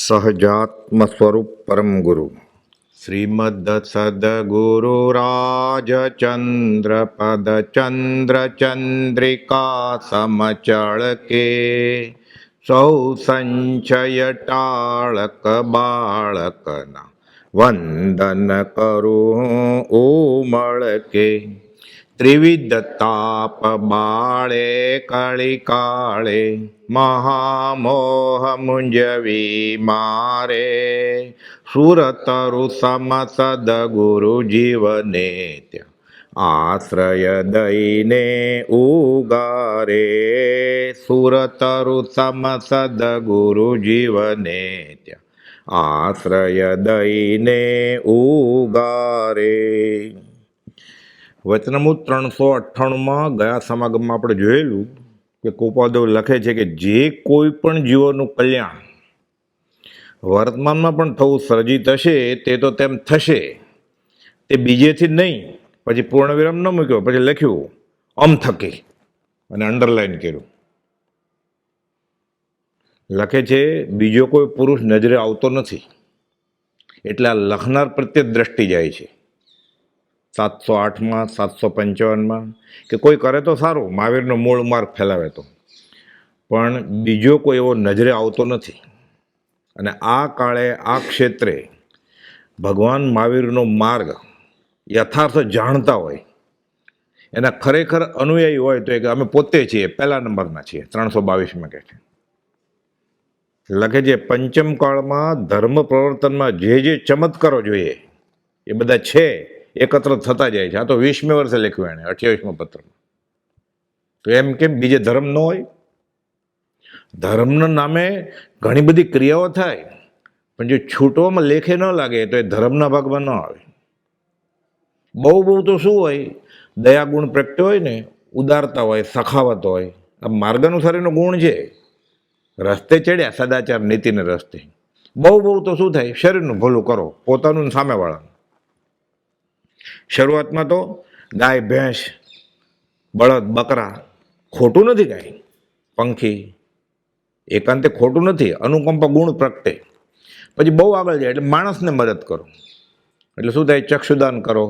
સહજાત્મ સ્વરૂપ પરમ ગુરુ શ્રીમદ સદગુરુ રાજચંદ્ર પદ ચંદ્ર ચંદ્રિકા સમચળ કે સૌ સંચય ટાળક બાળકના વંદન કરું ઉમળ કે ત્રિવિધ તાપ બાળે કળી કાળે મહામોહ મુંજવી મારે સુરતરુ સમ સદગુરુ જીવને ત્યાં આશ્રય દઈને ઉગારે સુરતરુ સમ સદગુરુ જીવને ત્યાં આશ્રય દઈને ઉગારે. વચનામૃત 398માં ગયા સમાગમમાં આપણે જોયેલું કે કૃપાદેવ લખે છે કે જે કોઈ પણ જીવોનું કલ્યાણ વર્તમાનમાં પણ થવું સર્જિત હશે તે તો તેમ થશે, તે બીજેથી નહીં. પછી પૂર્ણવિરામ ન મૂક્યો, પછી લખ્યું અમ થકી અને અંડરલાઈન કર્યું. લખે છે બીજો કોઈ પુરુષ નજરે આવતો નથી, એટલે આ લખનાર પ્રત્યે દ્રષ્ટિ જાય છે. 708માં 755માં કે કોઈ કરે તો સારું, મહાવીરનો મૂળ માર્ગ ફેલાવે તો, પણ બીજો કોઈ એવો નજરે આવતો નથી. અને આ કાળે આ ક્ષેત્રે ભગવાન મહાવીરનો માર્ગ યથાર્થ જાણતા હોય, એના ખરેખર અનુયાયી હોય તો કે અમે પોતે છીએ, પહેલા નંબરના છીએ. 322માં કહે છે, લખે છે પંચમ કાળમાં ધર્મ પ્રવર્તનમાં જે જે ચમત્કારો જોઈએ એ બધા છે, એકત્ર થતા જાય છે. આ તો 20મે વર્ષે લખ્યું એણે 28મા પત્રમાં. તો એમ કેમ બીજે ધર્મ ન હોય? ધર્મના નામે ઘણી બધી ક્રિયાઓ થાય, પણ જો છૂટવામાં લેખે ન લાગે તો એ ધર્મના ભાગમાં ન આવે. બહુ તો શું હોય? દયાગુણ પ્રગટ્યો હોય ને, ઉદારતા હોય, સખાવત હોય. આ માર્ગાનુસારીનો ગુણ છે. રસ્તે ચડ્યા સદાચાર નીતિને રસ્તે. બહુ તો શું થાય? શરીરનું ભલું કરો, પોતાનું સામેવાળાનું. શરૂઆતમાં તો ગાય ભેંસ બળદ બકરા ખોટું નથી, કાંઈ પંખી એકાંતે ખોટું નથી, અનુકંપા ગુણ પ્રગટે. પછી બહુ આગળ જાય એટલે માણસને મદદ કરો. એટલે શું થાય? ચક્ષુદાન કરો,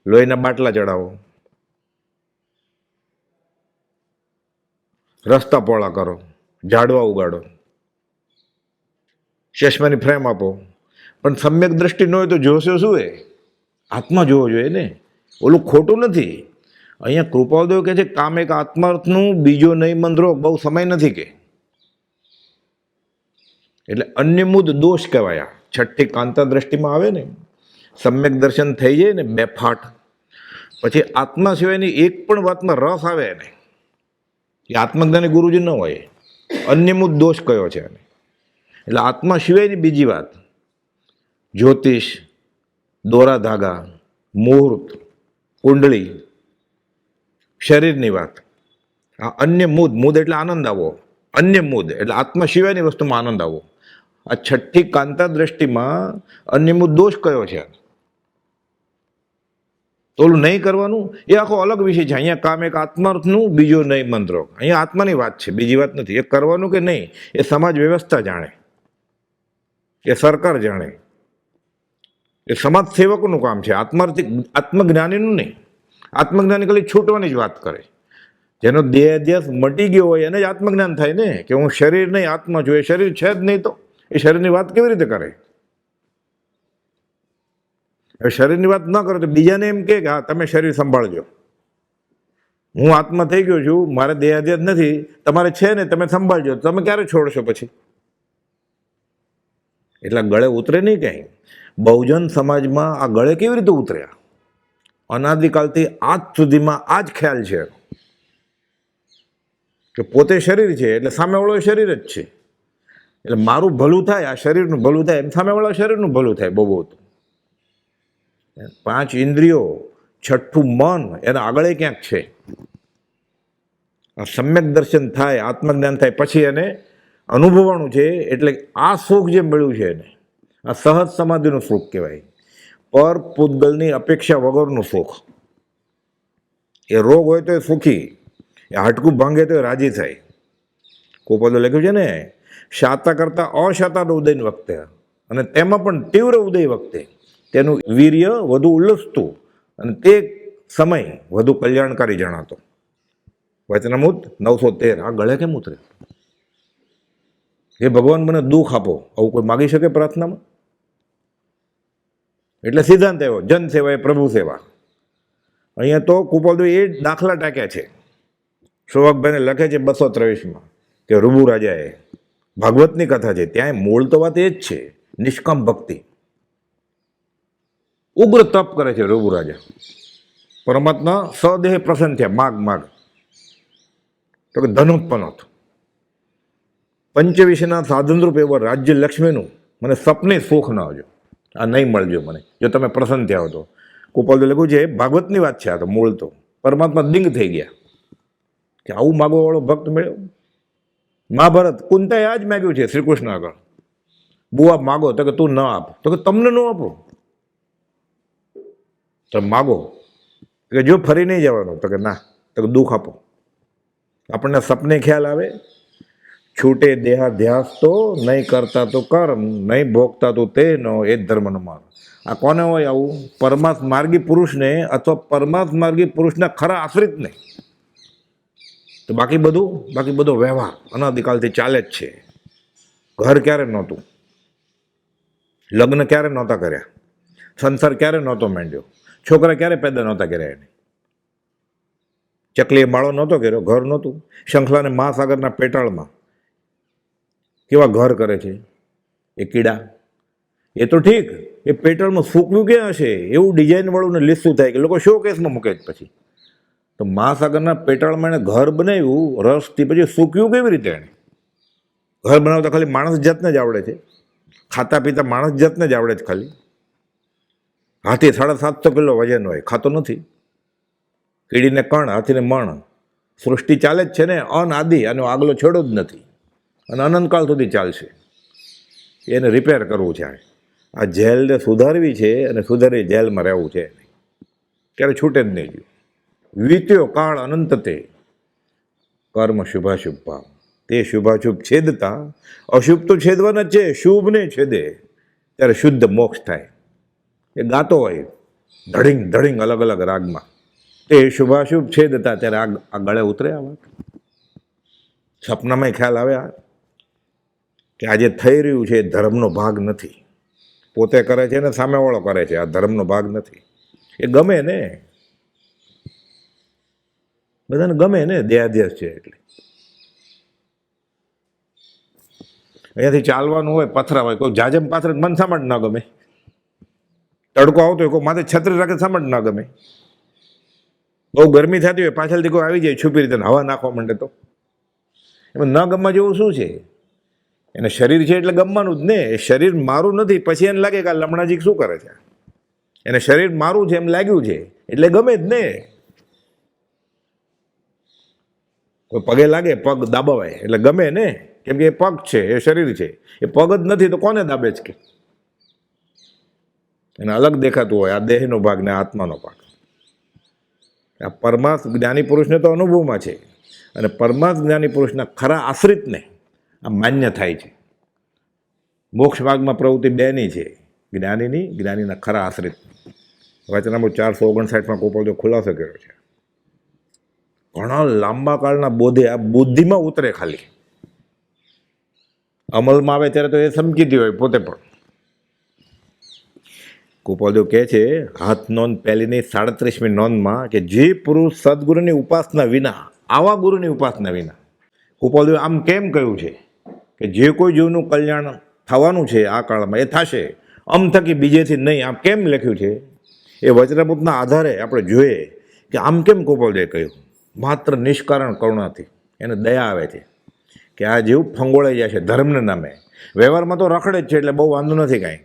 લોહીના બાટલા ચડાવો, રસ્તા પહોળા કરો, ઝાડવા ઉગાડો, ચશ્માની ફ્રેમ આપો. પણ સમ્યક દ્રષ્ટિ ન હોય તો જોશો શું? એ આત્મા જોવો જોઈએ ને, ઓલું ખોટું નથી. અહીંયા કૃપાદેવ કહે છે કામ એક આત્માર્થનું, બીજો નહીં મંત્રો, બહુ સમય નથી કે. એટલે અન્યમુદ દોષ કહેવાય. છઠ્ઠી કાંતા દ્રષ્ટિમાં આવે ને, સમ્યક દર્શન થઈ જાય ને બેફાટ, પછી આત્મા સિવાયની એક પણ વાતમાં રસ આવે ને, એ આત્મજ્ઞાની ગુરુજી ન હોય. અન્યમુદ દોષ કયો છે એને. એટલે આત્મા સિવાયની બીજી વાત, જ્યોતિષ, દોરા ધાગા, મુહૂર્ત, કુંડળી, શરીરની વાત, આ અન્ય મૂદ એટલે આનંદ આવો, અન્ય મૂદ એટલે આત્મા સિવાયની વસ્તુમાં આનંદ આવો. આ છઠ્ઠી કાંતા દ્રષ્ટિમાં અન્યમૂદ દોષ કયો છે? તો ઓલું નહીં કરવાનું એ આખો અલગ વિષય છે. અહીંયા કામ એક આત્માર્થનું, બીજો નહીં મંત્રો. અહીંયા આત્માની વાત છે, બીજી વાત નથી. એ કરવાનું કે નહીં એ સમાજ વ્યવસ્થા જાણે, એ સરકાર જાણે, એ સમાજ સેવકનું કામ છે. આત્મજ્ઞાનીનું નહીં. આત્મજ્ઞાની ખાલી છૂટવાની જ વાત કરે. જેનો દેહાધ્યાસ મટી ગયો હોય એને જ આત્મજ્ઞાન થાય ને, કે હું શરીર નહીં આત્મા છું. એ શરીર છે જ નહીં તો એ શરીરની વાત કેવી રીતે કરે? હવે શરીરની વાત ન કરો તો બીજાને એમ કે હા તમે શરીર સંભાળજો, હું આત્મા થઈ ગયો છું, મારે દેહાધ્યાસ નથી, તમારે છે ને તમે સંભાળજો. તમે ક્યારે છોડશો પછી? એટલે ગળે ઉતરે નહીં કંઈ. બહુજન સમાજમાં આ ગળે કેવી રીતે ઉતર્યા? અનાદિકાલથી આજ સુધીમાં આ જ ખ્યાલ છે કે પોતે શરીર છે એટલે સામેવાળો શરીર જ છે. એટલે મારું ભલું થાય, આ શરીરનું ભલું થાય, એમ સામેવાળા શરીરનું ભલું થાય. બહુ તો 5 ઇન્દ્રિયો, છઠ્ઠું મન, એના આગળ ક્યાંક છે. આ સમ્યક દર્શન થાય, આત્મજ્ઞાન થાય, પછી એને અનુભવવાનું છે. એટલે આ સુખ જે મળ્યું છે એને આ સહજ સમાધિનું સુખ કહેવાય. પર પૂતગલની અપેક્ષા વગરનું સુખ. એ રોગ હોય તો એ સુખી, એ હાડકું ભાંગે તો એ રાજી થાય. કોપદો લખ્યું છે ને શાતા કરતાં અશાતાનો ઉદયની વખતે અને તેમાં પણ તીવ્ર ઉદય વખતે તેનું વીર્ય વધુ ઉલ્લસતું અને તે સમય વધુ કલ્યાણકારી જણાતો. વચનામૃત 913. આ ગળે કેમ ઉતરે? હે ભગવાન, મને દુઃખ આપો, આવું કોઈ માગી શકે પ્રાર્થનામાં? એટલે સિદ્ધાંત આવ્યો, જન સેવા એ પ્રભુ સેવા. અહીંયા તો કૃપાલદેવ એ દાખલા ટાંક્યા છે. સૌભાગભાઈને લખે છે 223માં કે રૂબુ રાજાએ, ભાગવતની કથા છે, ત્યાં મૂળ તો વાત એ જ છે, નિષ્કામ ભક્તિ. ઉગ્ર તપ કરે છે રૂબુ રાજા. પરમાત્મા સદેહ પ્રસન્ન થયા, માગ તો કે ધનોત્પન્ન. પંચવિષયના સાધનરૂપ એવા રાજ્ય લક્ષ્મીનું મને સપને સુખ ન આવજો, આ નહીં મળજો મને, જો તમે પ્રસન્ન થયા હો તો. કૃપાલદેવ લખ્યું છે ભાગવતની વાત છે, આ તો મૂળ તો પરમાત્મા દિંગ થઈ ગયા કે આવું માગવા વાળો ભક્ત મળ્યો. મહાભારત કુંતાએ આ જ માગ્યું છે શ્રી કૃષ્ણ આગળ, બુઆ માગો, તો કે તું ન આપ, તો કે તમને ન આપો, તો માગો, કે જો ફરી નહીં જવાનું, તો કે ના, તો કે દુઃખ આપો. આપણને સપને ખ્યાલ આવે, છૂટે દેહાધ્યાસ તો નહીં કરતા તો કર્મ, નહીં ભોગતા તો તેનો એ જ ધર્મનો માર્ગ. આ કોને હોય આવું? પરમાર્થ માર્ગી પુરુષને અથવા પરમાર્થ માર્ગી પુરુષના ખરા આશ્રિતને. તો બાકી બધો વ્યવહાર અનાદિકાલથી ચાલે જ છે. ઘર ક્યારે નહોતું, લગ્ન ક્યારે નહોતા કર્યા, સંસાર ક્યારે નહોતો માંડ્યો, છોકરા ક્યારે પેદા નહોતા કર્યા, એને ચકલીએ માળો નહોતો કર્યો, ઘર નહોતું. શંખલાને મહાસાગરના પેટાળમાં કેવા ઘર કરે છે એ કીડા. એ તો ઠીક, એ પેટ્રોલમાં સૂકવ્યું ક્યાં હશે, એવું ડિઝાઇનવાળું ને લીસું થાય કે લોકો શો કેસમાં મૂકે જ. પછી તો મહાસાગરના પેટ્રોલમાં એણે ઘર બનાવ્યું રસથી, પછી સૂકવ્યું કેવી રીતે? એણે ઘર બનાવતા ખાલી માણસ જાતને જ આવડે છે, ખાતા પીતા માણસ જાતને જ આવડે છે ખાલી. હાથી 750 કિલો વજન હોય, ખાતો નથી. કીડીને કણ, હાથીને મણ. સૃષ્ટિ ચાલે જ છે ને અનાદિ, આનો આગલો છેડો જ નથી અને અનંતકાળ સુધી ચાલશે. એને રિપેર કરવું છે. આ જેલને સુધારવી છે અને સુધારી જેલમાં રહેવું છે, ક્યારે છૂટે જ નહીં. વીત્યો કાળ અનંત તે કર્મ શુભાશુભ ભાવ, તે શુભાશુભ છેદતા અશુભ તો છેદવાના જ છે, શુભને છેદે ત્યારે શુદ્ધ મોક્ષ થાય. એ ગાતો હોય ધડિંગ અલગ અલગ રાગમાં, તે શુભાશુભ છેદતા ત્યારે આ ગળે ઉતરે. આ વાત સપનામાં ખ્યાલ આવે કે આજે થઈ રહ્યું છે એ ધર્મનો ભાગ નથી. પોતે કરે છે ને સામેવાળો કરે છે, આ ધર્મનો ભાગ નથી. એ ગમે ને, બધાને ગમે ને, દેહાધ્યાસ છે એટલે. અહીંયાથી ચાલવાનું હોય, પથરા હોય, કોઈ જાજમ પાથરે મન શા માટે ન ગમે? તડકો આવતો હોય, કોઈ માથે છત્રી રાખે શા માટે ન ગમે? બહુ ગરમી થતી હોય, પાછળથી કોઈ આવી જાય છુપી રીતે હવા નાખવા માંડે, તો એમાં ન ગમવા જેવું શું છે? એને શરીર છે એટલે ગમવાનું જ ને. એ શરીર મારું નથી, પછી એને લાગે કે આ લમણાજી શું કરે છે, એને શરીર મારું છે એમ લાગ્યું છે એટલે ગમે જ ને. કોઈ પગે લાગે, પગ દાબાવાય એટલે ગમે ને, કેમ કે એ પગ છે, એ શરીર છે. એ પગ જ નથી તો કોને દાબે છે કે? એને અલગ દેખાતું હોય, આ દેહનો ભાગ ને આત્માનો ભાગ. આ પરમાર્થ જ્ઞાની પુરુષને તો અનુભવમાં છે, અને પરમાર્થ જ્ઞાની પુરુષના ખરા આશ્રિતને આ માન્ય થાય છે. મોક્ષ માર્ગમાં પ્રવૃત્તિ બેની છે, જ્ઞાનીના ખરા આશ્રિત. વચનામૃત 459માં કૃપાલદેવ ખુલાસો કર્યો છે. ઘણા લાંબા કાળના બોધે આ બુદ્ધિમાં ઉતરે, ખાલી અમલમાં આવે ત્યારે તો એ સમજીતી હોય પોતે પણ. કૃપાલદેવ કહે છે હાથ નોંધ પહેલીની 37મી નોંધમાં કે જે પુરુષ સદગુરુની ઉપાસના વિના, આવા ગુરુની ઉપાસના વિના, કૃપાલદેવ આમ કેમ કહ્યું છે કે જે કોઈ જીવનું કલ્યાણ થવાનું છે આ કાળમાં એ થશે, આમ થકી બીજેથી નહીં. આમ કેમ લખ્યું છે એ વચનામૃતના આધારે આપણે જોઈએ કે આમ કેમ કૃપાલદેવે કહ્યું. માત્ર નિષ્કારણ કરુણાથી એને દયા આવે છે કે આ જીવ ફંગોળાઈ જાય છે ધર્મના નામે. વ્યવહારમાં તો રખડે જ છે એટલે બહુ વાંધો નથી કાંઈ,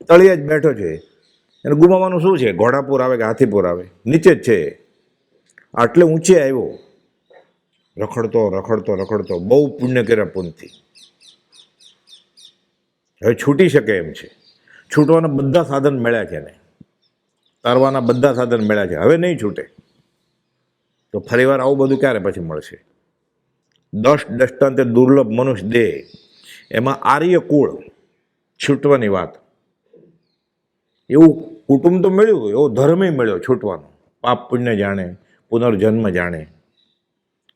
તળિયે જ બેઠો છે. એને ગુમાવવાનું શું છે? ઘોડાપુર આવે કે હાથીપુર આવે, નીચે જ છે. આટલે ઊંચે આવ્યો, રખડતો બહુ પુણ્ય કર્યા પુણ્યથી હવે છૂટી શકે એમ છે. છૂટવાના બધા સાધન મળ્યા છે એને, તરવાના બધા સાધન મળ્યા છે, હવે નહીં છૂટે. તો ફરીવાર આવું બધું ક્યારે પછી મળશે? 10 દ્રષ્ટાંતે દુર્લભ મનુષ્ય દેહ એમાં આર્ય કુળ છૂટવાની વાત, એવું કુટુંબ તો મળ્યું, એવો ધર્મે મળ્યો છૂટવાનો. પાપ પુણ્ય જાણે, પુનર્જન્મ જાણે,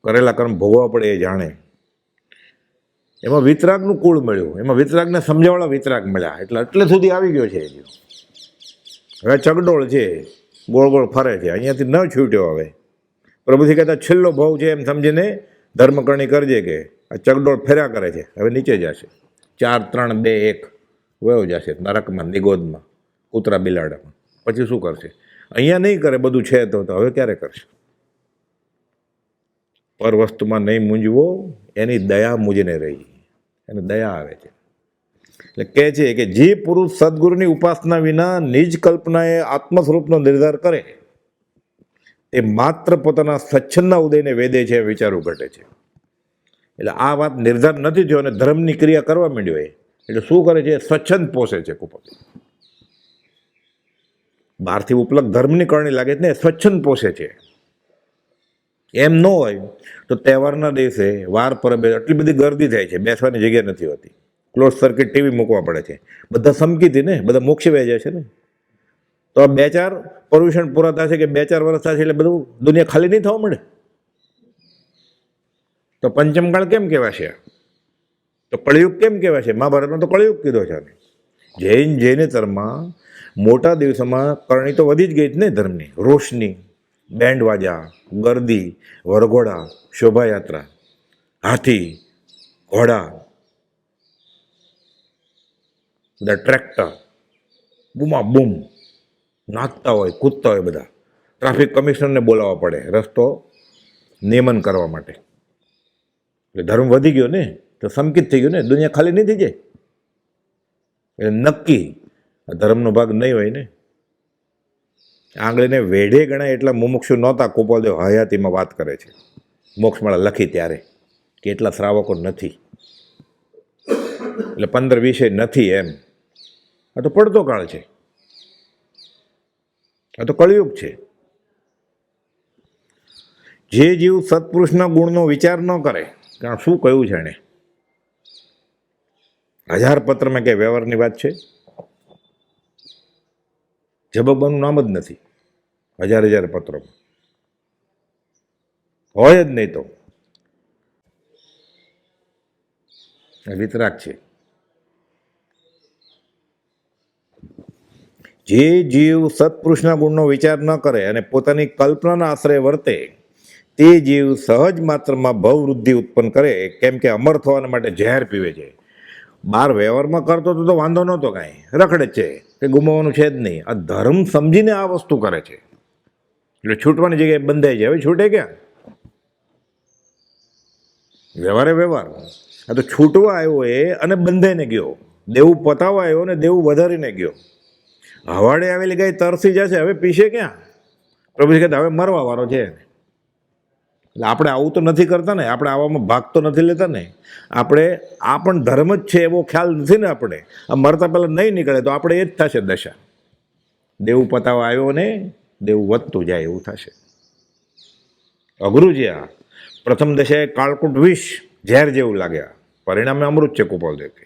કરેલા કર્મ ભોગવવા પડે એ જાણે. એમાં વિતરાગનું કુળ મળ્યું, એમાં વિતરાગને સમજાવવાળા વિતરાગ મળ્યા, એટલે સુધી આવી ગયો છે. હવે ચગડોળ છે, ગોળ ગોળ ફરે છે, અહીંયાથી ન છૂટ્યો. હવે પ્રભુથી કહેતા છેલ્લો ભાવ છે એમ સમજીને ધર્મકરણી કરજે, કે આ ચગડોળ ફેર્યા કરે છે. હવે નીચે જશે, 4, 3, 2, 1 વયો જશે નરકમાં, નિગોદમાં, કૂતરા બિલાડામાં. પછી શું કરશે? અહીંયા નહીં કરે બધું છે તો હવે ક્યારે કરશે? પર વસ્તુમાં નહીં મૂંઝવો, એની દયા મૂજીને રહી, એને દયા આવે છે. એટલે કહે છે કે જે પુરુષ સદગુરુની ઉપાસના વિના નિજ કલ્પનાએ આત્મ સ્વરૂપનો નિર્ધાર કરે તે માત્ર પોતાના સ્વચ્છંદના ઉદયને વેદે છે, વિચારું ઘટે છે. એટલે આ વાત નિર્ધાર નથી થયો અને ધર્મની ક્રિયા કરવા માંડ્યો. એટલે શું કરે છે? સ્વચ્છંદ પોષે છે કુપોતે. બહારથી ઉપલબ્ધ ધર્મની કરણી લાગે છે ને, સ્વચ્છંદ પોષે છે. એમ ન હોય તો તહેવારના દિવસે વાર પરબે આટલી બધી ગર્દી થાય છે, બેસવાની જગ્યા નથી હોતી, ક્લોઝ સર્કિટ ટીવી મૂકવા પડે છે, બધા સમકીથી ને બધા મોક્ષે વહી જાય છે ને. તો આ 2-4 પર્યુષણ પૂરા થશે કે 2-4 વર્ષ થશે એટલે બધું દુનિયા ખાલી નહીં થવા મળે. તો પંચમકાળ કેમ કહેવાશે? તો કળિયુગ કેમ કહેવાશે? મહાભારતમાં તો કળિયુગ કીધો છે. જૈનેતરમાં મોટા દિવસોમાં કરણી તો વધી જ ગઈ જ ને ધર્મની. રોશની, બેન્ડ વાજા, ગરદી, વરઘોડા, શોભાયાત્રા, હાથી, ઘોડા, બધા ટ્રેક્ટર, બૂમા બૂમ નાચતા હોય, કૂદતા હોય બધા. ટ્રાફિક કમિશનરને બોલાવવા પડે રસ્તો નિયમન કરવા માટે. એટલે ધર્મ વધી ગયો ને, તો સંકિત થઈ ગયું ને, દુનિયા ખાલી નહીં થઈ જાય. એટલે નક્કી ધર્મનો ભાગ નહીં હોય ને. આંગળીને વેઢે ગણાય એટલા મુમુક્ષુ નહોતા. ગોપાલદેવ હયાતીમાં વાત કરે છે, મોક્ષમાળા લખી ત્યારે, કે એટલા શ્રાવકો નથી, એટલે 15-20 નથી એમ. આ તો પડતો કાળ છે, આ તો કળિયુગ છે. જે જીવ સત્પુરુષના ગુણનો વિચાર ન કરે, કારણ શું કહ્યું છે એણે? 1000 પત્રમાં કે વ્યવહારની વાત છે? ઝબકવાનું નામ જ નથી 1000 પત્રોમાં, હોય જ નહીં. તો વિતરાગ છે. જે જીવ સત્પુરુષના ગુણનો વિચાર ન કરે અને પોતાની કલ્પનાના આશ્રય વર્તે તે જીવ સહજ માત્રમાં ભવવૃદ્ધિ ઉત્પન્ન કરે, કેમ કે અમર થવાના માટે ઝેર પીવે છે. બહાર વ્યવહારમાં કરતો તો વાંધો નહોતો, કાંઈ રખડે જ છે, કે ગુમાવવાનું છે જ નહીં. આ ધર્મ સમજીને આ વસ્તુ કરે છે એટલે છૂટવાની જગ્યાએ બંધાઈ જાય. હવે છૂટે ક્યાં? વ્યવહારે વ્યવહાર. આ તો છૂટવા આવ્યો એ અને બંધાઈને ગયો, દેવું પતાવવા આવ્યો ને દેવું વધારીને ગયો. હવાડે આવેલી ગાય તરસી જશે, હવે પીશે ક્યાં? પ્રભુ કહેતા હવે મરવા વાળો છે. એટલે આપણે આવું તો નથી કરતા ને, આપણે આવામાં ભાગ તો નથી લેતા ને. આપણે આ પણ ધર્મ જ છે એવો ખ્યાલ નથી ને. આપણે આ મરતા પહેલાં નહીં નીકળે તો આપણે એ જ થશે દશા. દેવું પતાવવા આવ્યો ને દેવું વધતું જાય એવું થશે. અઘરું છે આ. પ્રથમ દશાએ કાળકૂટ વિષ ઝેર જેવું લાગ્યા, પરિણામે અમૃત છે. કુપાલદેવ કે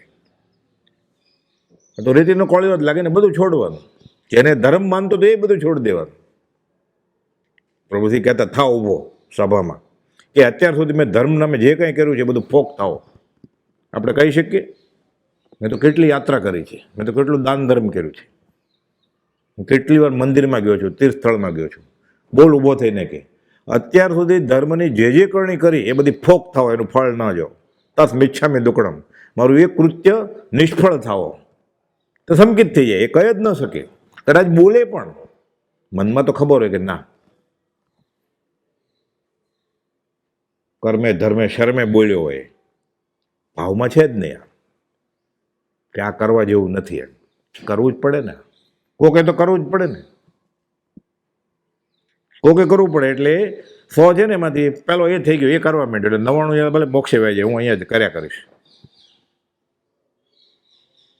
તો રીતિનો કોળિયો જ લાગે ને, બધું છોડવાનું. જેને ધર્મ માનતો તો એ બધું છોડી દેવાનું. પ્રભુજી કહેતા થાવ ઊભો સભામાં, કે અત્યાર સુધી મેં ધર્મ નામે જે કંઈ કર્યું છે બધું ફોક થાવ. આપણે કહી શકીએ મેં તો કેટલી યાત્રા કરી છે, મેં તો કેટલું દાન ધર્મ કર્યું છે, હું કેટલી વાર મંદિરમાં ગયો છું, તીર્થસ્થળમાં ગયો છું. બોલ ઊભો થઈને કે અત્યાર સુધી ધર્મની જે કરણી કરી એ બધી ફોક થાવ, એનું ફળ ના જાઓ. તસ મિચ્છામિ દુક્કડમ, મારું એક કૃત્ય નિષ્ફળ થાવો. તો સંકિત થઈ જાય, એ કહી જ ન શકે. કદાચ બોલે પણ મનમાં તો ખબર હોય કે ના, કર્મે ધર્મે શર્મે બોલ્યો હોય, ભાવમાં છે જ નહીં કે આ કરવા જેવું નથી. એમ કરવું જ પડે ને, કોકે તો કરવું જ પડે ને, કોકે કરવું પડે. એટલે 100 છે ને એમાંથી પેલો એ થઈ ગયો, એ કરવા માંડ્યો, એટલે 99 ભલે મોક્ષે વાય જાય, હું અહીંયા જ કર્યા કરીશ.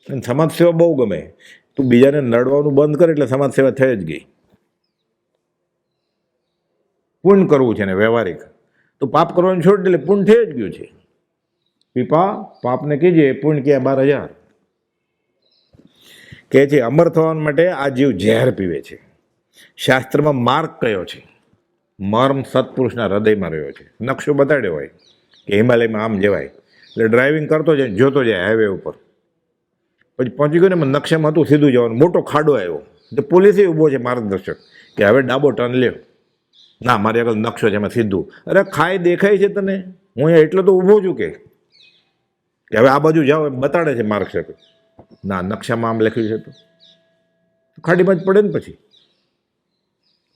અને સમાજ સેવા બહુ ગમે. તું બીજાને નડવાનું બંધ કરે એટલે સમાજ સેવા થઈ જ ગઈ. પુણ્ય કરવું છે ને વ્યવહારિક, તો પાપ કરવાનું છોડી દે એટલે પુણ્ય થઈ જ ગયું છે. પીપા પાપને કીજીએ પુણ્ય કિયા 12,000. કહે છે અમર થવા માટે આ જીવ ઝેર પીવે છે. શાસ્ત્રમાં માર્ગ કયો છે? મર્મ સત્પુરુષના હૃદયમાં રહ્યો છે. નકશો બતાડ્યો હોય કે હિમાલયમાં આમ જવાય, એટલે ડ્રાઇવિંગ કરતો જાય, જોતો જાય હાઈવે ઉપર. પછી પહોંચી ગયો ને એમાં નકશામાં હતું સીધું જવાનું, મોટો ખાડો આવ્યો, તો પોલીસે ઊભો છે માર્ગદર્શક કે હવે ડાબો ટર્ન લ્યો. ના, મારી આગળ નકશો છે એમાં સીધું. અરે ખાઈ દેખાય છે તને? હું અહીંયા એટલો તો ઊભો છું કે હવે આ બાજુ જાઓ એમ બતાડે છે માર્ગદર્શક. ના, નકશામાં આમ લખ્યું છે તો ખાડીમાં જ પડે ને. પછી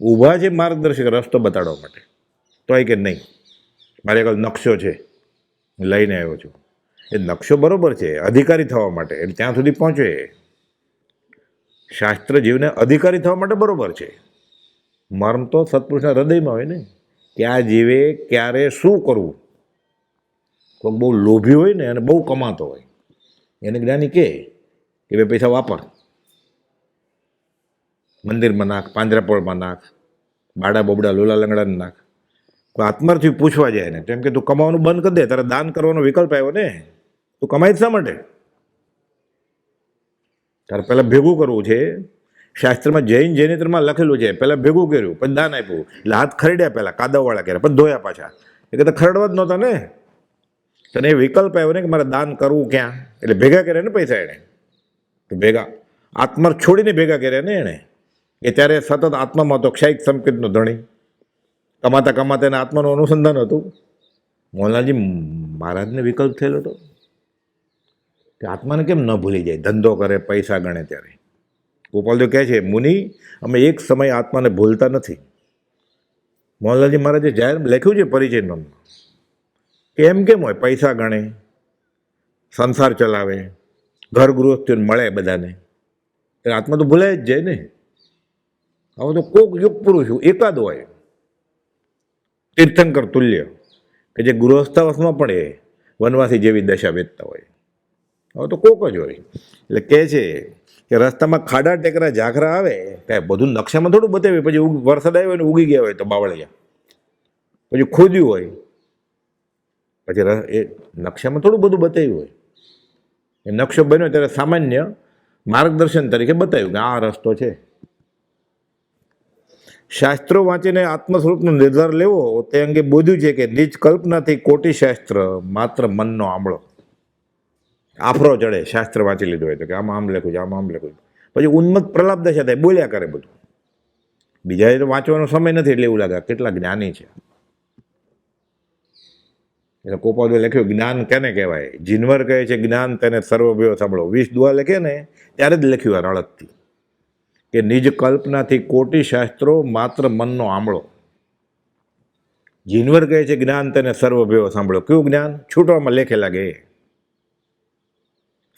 ઊભા છે માર્ગદર્શક રસ્તો બતાડવા માટે, તો કે નહીં મારી આગળ નકશો છે લઈને આવ્યો છું. એ નકશો બરોબર છે અધિકારી થવા માટે, એટલે ત્યાં સુધી પહોંચે. શાસ્ત્ર જીવને અધિકારી થવા માટે બરોબર છે. મર્મ તો સત્પુરુષના હૃદયમાં હોય ને કે આ જીવે ક્યારે શું કરવું. કોઈ બહુ લોભી હોય ને અને બહુ કમાતો હોય એને જ્ઞાની કે ભાઈ પૈસા વાપર, મંદિરમાં નાખ, પાંજરાપોળમાં નાખ, બાડા બોબડા લોલા લંગડાને નાખ. કોઈ આત્માર્થી પૂછવા જાય ને તેમ કે તું કમાવાનું બંધ કરી દે, તારે દાન કરવાનો વિકલ્પ આવ્યો ને, તું કમાય જ શા માટે? તારે પહેલાં ભેગું કરવું છે. શાસ્ત્રમાં જૈન જૈનેતરમાં લખેલું છે પહેલાં ભેગું કર્યું પછી દાન આપ્યું, એટલે હાથ ખરડ્યા પહેલાં કાદવવાળા કર્યા પછી ધોયા પાછા. એ કહેતા ખરડવા જ નહોતા ને, તને એ વિકલ્પ આવ્યો ને કે મારે દાન કરવું ક્યાં, એટલે ભેગા કર્યા ને પૈસા એણે. તો ભેગા આત્મા છોડીને ભેગા કર્યા ને એણે. એ ત્યારે સતત આત્મામાં હતો, ક્ષયિક સંકેતનો ધણી. કમાતા કમાતા એને આત્માનું અનુસંધાન હતું. મોહનલાલજી મહારાજને વિકલ્પ થયેલો હતો કે આત્માને કેમ ન ભૂલી જાય, ધંધો કરે, પૈસા ગણે. ત્યારે ગોપાલદેવ કહે છે મુનિ અમે એક સમય આત્માને ભૂલતા નથી. મોહનલાલજી મહારાજે જાહેર લખ્યું છે પરિચયમાં કે એમ કેમ હોય, પૈસા ગણે, સંસાર ચલાવે, ઘર ગૃહસ્થીઓને મળે બધાને, ત્યારે આત્મા તો ભૂલાય જ જાય ને. હવે તો કોક યુગ પુરુષ એકાદ હોય તીર્થંકર તુલ્ય કે જે ગૃહસ્થાવસ્થમાં પણ એ વનવાસી જેવી દશા વેચતા હોય. હવે તો કોક જ હોય. એટલે કહે છે કે રસ્તામાં ખાડા ટેકરા ઝાખરા આવે કાંઈ બધું નકશામાં થોડું બતાવ્યું, પછી વરસાદ આવ્યો ને ઉગી ગયા હોય તો બાવળિયા, પછી ખોદ્યું હોય, પછી એ નકશામાં થોડું બધું બતાવ્યું હોય. એ નકશો બન્યો ત્યારે સામાન્ય માર્ગદર્શન તરીકે બતાવ્યું કે આ રસ્તો છે. શાસ્ત્રો વાંચીને આત્મ સ્વરૂપનો નિર્ધાર લેવો તે અંગે બોધ્યું છે કે નિજ કલ્પનાથી કોટી શાસ્ત્ર માત્ર મનનો આંબળો. આફરો ચડે શાસ્ત્ર વાંચી લીધું હોય તો કે આમાં આમ લખ્યું છે, આમાં આમ લખ્યું છે, પછી ઉન્મત્ત પ્રલાપ દશા થાય, બોલ્યા કરે બધું. બીજાએ તો વાંચવાનો સમય નથી એટલે એવું લાગે કેટલા જ્ઞાની છે. એટલે ગોપાલદેવે લખ્યું જ્ઞાન કેને કહેવાય? જીનવર કહે છે જ્ઞાન તેને સર્વભયો સાંભળો. 20 દુઆ લખે ને ત્યારે જ લખ્યું આ રળતથી કે નિજ કલ્પનાથી કોટી શાસ્ત્રો માત્ર મનનો આંબળો. જીનવર કહે છે જ્ઞાન તેને સર્વભયો સાંભળો. કયું જ્ઞાન? છૂટવામાં લેખે લાગે.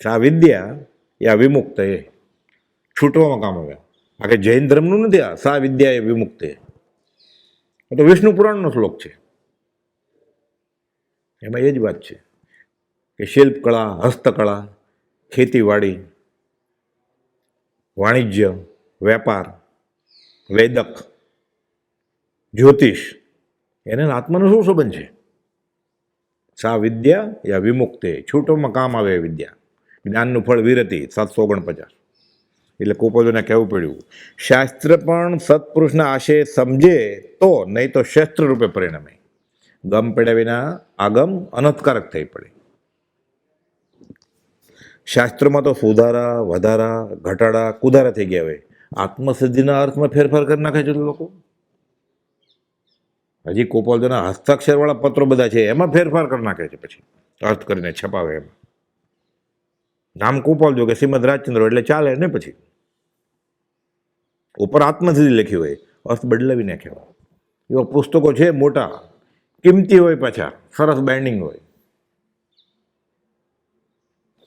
આ વિદ્યા એ આ વિમુક્ત એ છૂટવામાં કામ આવે. આ કે જૈન ધર્મનું નથી. આ સા વિદ્યા એ વિમુક્ત એ તો વિષ્ણુ પુરાણનો શ્લોક છે. એમાં એ જ વાત છે કે શિલ્પકળા, હસ્તકળા, ખેતીવાડી, વાણિજ્ય, વેપાર, વેદક, જ્યોતિષ, એને આત્માનો શું સંબંધ છે? સા વિદ્યા યા વિમુક્તે છૂટોમાં કામ આવે એ વિદ્યા. જ્ઞાનનું ફળ વિરતિ 749. એટલે ગોપાલદેવને કહેવું પડ્યું શાસ્ત્ર પણ સત્પુરુષના આશય સમજે તો, નહીં તો શસ્ત્ર રૂપે પરિણમે. ગમ પડ્યા વિના આગમ અનર્થકારક થઈ પડે. શાસ્ત્રોમાં તો સુધારા, વધારા, ઘટાડા, કુદારા થઈ ગયા હોય. આત્મસિદ્ધિના અર્થમાં ફેરફાર કરી નાખે છે લોકો. હજી ગોપાલદેવના હસ્તાક્ષરવાળા પત્રો બધા છે એમાં ફેરફાર કરી નાખે છે, પછી અર્થ કરીને છપાવે. એમાં નામ ગોપાલદેવ કે શ્રીમદ રાજચંદ્ર એટલે ચાલે ને. પછી ઉપર આત્મસિદ્ધિ લખી હોય, અર્થ બદલાવી નાખ્યા. એવા પુસ્તકો છે મોટા, કિંમતી હોય, પાછા સરસ બાઇન્ડિંગ હોય.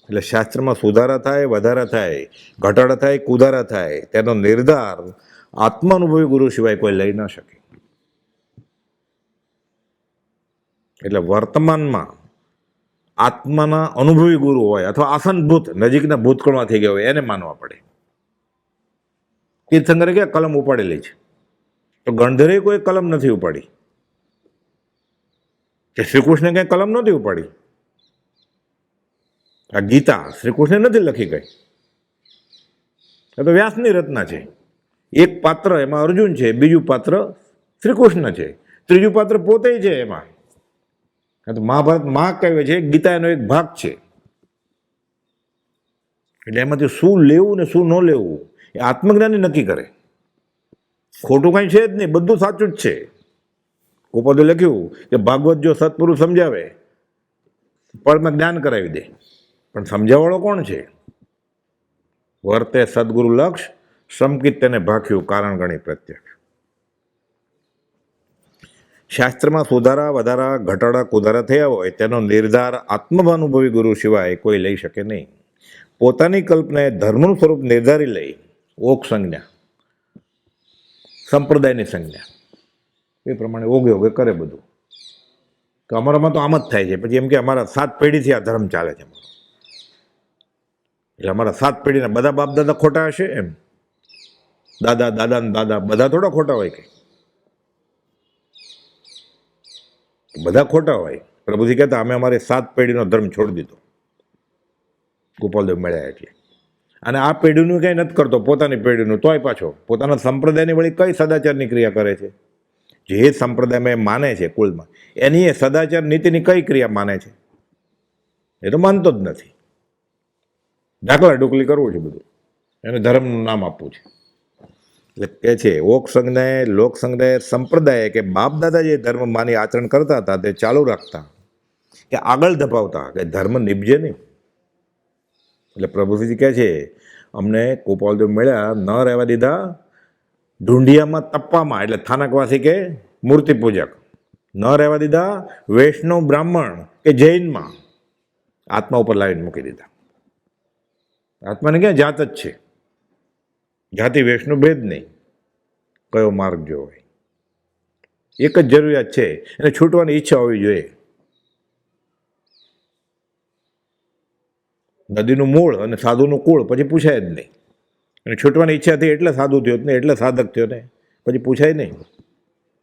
એટલે શાસ્ત્રમાં સુધારા થાય, વધારા થાય, ઘટાડા થાય, કુદારા થાય, તેનો નિર્ધાર આત્માનુભવી ગુરુ સિવાય કોઈ લઈ ન શકે. એટલે વર્તમાનમાં આત્માના અનુભવી ગુરુ હોય અથવા આસનભૂત નજીકના ભૂતકાળમાં થઈ ગયા હોય એને માનવા પડે. તીર્થંકરે ક્યાં કલમ ઉપાડેલી છે? તો ગણધરે કોઈ કલમ નથી ઉપાડી, કે શ્રીકૃષ્ણે ક્યાંય કલમ નહોતી ઉપાડી. આ ગીતા શ્રી કૃષ્ણે નથી લખી ગઈ, એ તો વ્યાસની રચના છે. એક પાત્ર એમાં અર્જુન છે, બીજું પાત્ર શ્રી કૃષ્ણ છે, ત્રીજું પાત્ર પોતે છે એમાં. તો મહાભારત મહાકાવ્ય છે, ગીતા એનો એક ભાગ છે. એટલે એમાંથી શું લેવું ને શું ન લેવું એ આત્મજ્ઞાની નક્કી કરે. ખોટું કાંઈ છે જ નહીં, બધું સાચું જ છે. ઉપરથી લખ્યું કે ભાગવત જો સત્પુરુષ સમજાવે પળમાં જ્ઞાન કરાવી દે, પણ સમજાવવાળો કોણ છે? વર્તે સદગુરુ લક્ષ સમકિત તેને ભાખ્યું કારણ ગણી પ્રત્યક્ષ. શાસ્ત્રમાં સુધારા વધારા ઘટાડા કુધારા થયા હોય તેનો નિર્ધાર આત્મભાનુભવી ગુરુ સિવાય કોઈ લઈ શકે નહીં. પોતાની કલ્પનાએ ધર્મનું સ્વરૂપ નિર્ધારી લઈ ઓક સંજ્ઞા, સંપ્રદાયની સંજ્ઞા, એ પ્રમાણે ઓગે ઓગે કરે બધું. તો અમારામાં તો આમ જ થાય છે. પછી એમ કે અમારા 7 પેઢીથી આ ધર્મ ચાલે છે, એટલે અમારા 7 પેઢીના બધા બાપ દાદા ખોટા હશે એમ? દાદા દાદા ને દાદા બધા થોડા ખોટા હોય? કે બધા ખોટા હોય? પ્રભુજી કહેતા અમે અમારી 7 પેઢીનો ધર્મ છોડી દીધો ગોપાલદેવ મળ્યા એટલે. અને આ પેઢીનું કંઈ નથી કરતો, પોતાની પેઢીનું, તોય પાછો પોતાના સંપ્રદાયની વળી કઈ સદાચારની ક્રિયા કરે છે? જે સંપ્રદાયમાં એ માને છે કુળમાં, એની એ સદાચાર નીતિની કઈ ક્રિયા માને છે? એ તો માનતો જ નથી. ઢાકલા ઢુકલી કરવું છે બધું, એને ધર્મનું નામ આપવું છે. એટલે કે છે ઓક સંજ્ઞાએ લોક સંજ્ઞાએ સંપ્રદાય કે બાપ દાદા જે ધર્મ માની આચરણ કરતા હતા તે ચાલુ રાખતા, કે આગળ ધપાવતા, કે ધર્મ નિભજે નહીં. એટલે પ્રભુજી કહે છે અમને ગોપાલદેવ મળ્યા ન રહેવા દીધા ઢૂંઢિયામાં તપ્પામાં, એટલે સ્થાનકવાસી કે મૂર્તિ પૂજક, ન રહેવા દીધા વૈષ્ણવ બ્રાહ્મણ કે જૈનમાં, આત્મા ઉપર લાવીને મૂકી દીધા. આત્માને ક્યાં જાત જ છે? જાતિ વૈષ્ણવ ભેદ નહીં, કયો માર્ગ જો હોય. એક જ જરૂરિયાત છે, એને છૂટવાની ઈચ્છા હોવી જોઈએ. નદીનું મૂળ અને સાધુનું કુળ પછી પૂછાય જ નહીં. અને છૂટવાની ઈચ્છા થઈ એટલે સાધુ થયો ને, એટલે સાધક થયો ને, પછી પૂછાય નહીં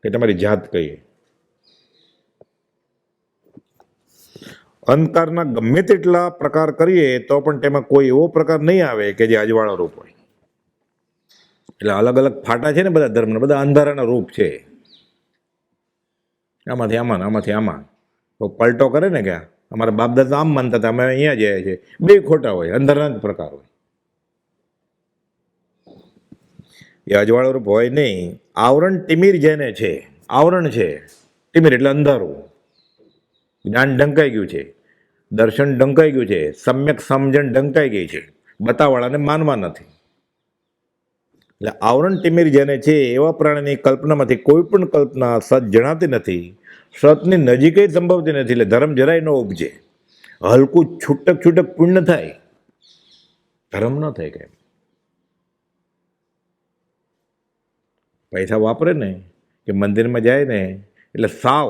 કે તમારી જાત કઈ. અંધકારના ગમે તેટલા પ્રકાર કરીએ તો પણ તેમાં કોઈ એવો પ્રકાર નહીં આવે કે જે અજવાળા રૂપ હોય. એટલે અલગ અલગ ફાટા છે ને બધા ધર્મના, બધા અંધારાના રૂપ છે. આમાંથી આમાં, આમાંથી આમાં તો પલટો કરે ને કે અમારા બાપ દાદા આમ માનતા હતા, અમે અહીંયા જઈએ છીએ, બે ખોટા હોય, અંધારાના જ પ્રકાર હોય. એ અજવાળો રૂપ હોય નહીં. આવરણ તિમિર જેને છે, આવરણ છે તિમિર એટલે અંધારું. જ્ઞાન ઢંકાઈ ગયું છે, દર્શન ઢંકાઈ ગયું છે, સમ્યક સમજણ ઢંકાઈ ગઈ છે, બતાવાળાને માનવા નથી. એટલે આવરણ તિમિર જેને છે એવા પ્રાણીની કલ્પનામાંથી કોઈ પણ કલ્પના સત જણાતી નથી, સતની નજીક સંભવતી નથી. એટલે ધર્મ જરાય ન ઉપજે. હલકું છૂટક છૂટક પુણ્ય થાય, ધર્મ ન થાય. કેમ? પૈસા વાપરે ને કે મંદિરમાં જાય ને એટલે સાવ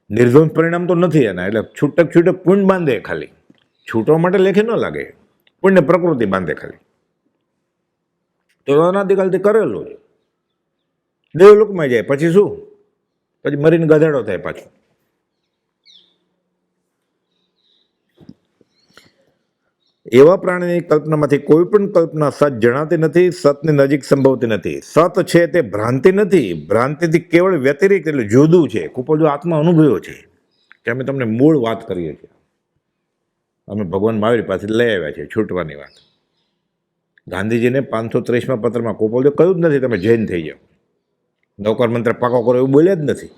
નિર્ધોષ પરિણામ તો નથી એના. એટલે છૂટક છૂટક પુણ્ય બાંધે, ખાલી છૂટવા માટે લેખે ન લાગે, પુણ્ય પ્રકૃતિ બાંધે ખાલી. તો અનાદિકાલથી કરેલું છે. દેવલોકમાં જાય પછી શું? પછી મરીને ગધેડો થાય પાછું. એવા પ્રાણીની કલ્પનામાંથી કોઈ પણ કલ્પના સત જણાતી નથી, સતની નજીક સંભવતી નથી. સત છે તે ભ્રાંતિ નથી, ભ્રાંતિથી કેવળ વ્યતિરિક્ત એટલે જુદું છે. કુપોલ આત્મા અનુભવ્યો છે કે અમે તમને મૂળ વાત કરીએ છીએ. અમે ભગવાન મહાવીર પાસે લઈ આવ્યા છીએ છૂટવાની વાત. ગાંધીજીને 523માં પત્રમાં કુપોલ કહ્યું જ નથી તમે જૈન થઈ જાઓ, નૌકર મંત્ર પાકો કરો, એવું બોલ્યા જ નથી.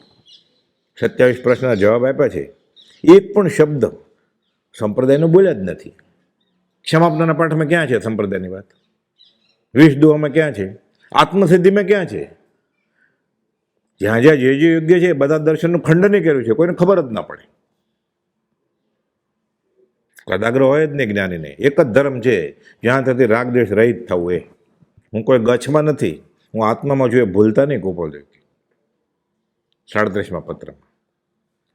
27 પ્રશ્નના જવાબ આપ્યા છે, એક પણ શબ્દ સંપ્રદાયનો બોલ્યા જ નથી. ક્ષમાપનાના પાઠમાં ક્યાં છે સંપ્રદાયની વાત? 20 દુઆમાં ક્યાં છે? આત્મસિદ્ધિમાં ક્યાં છે? જ્યાં જ્યાં જે જે યોગ્ય છે બધા દર્શનનું ખંડન કર્યું છે, કોઈને ખબર જ ના પડે. કદાગ્રહ હોય જ નહીં જ્ઞાનીને. એક જ ધર્મ છે જ્યાં થતી રાગદ્વેષ રહિત થવું. એ હું કોઈ ગચ્છમાં નથી, હું આત્મામાં છું, એ ભૂલતા નહીં. ગોપાલદેવ 37માં પત્રમાં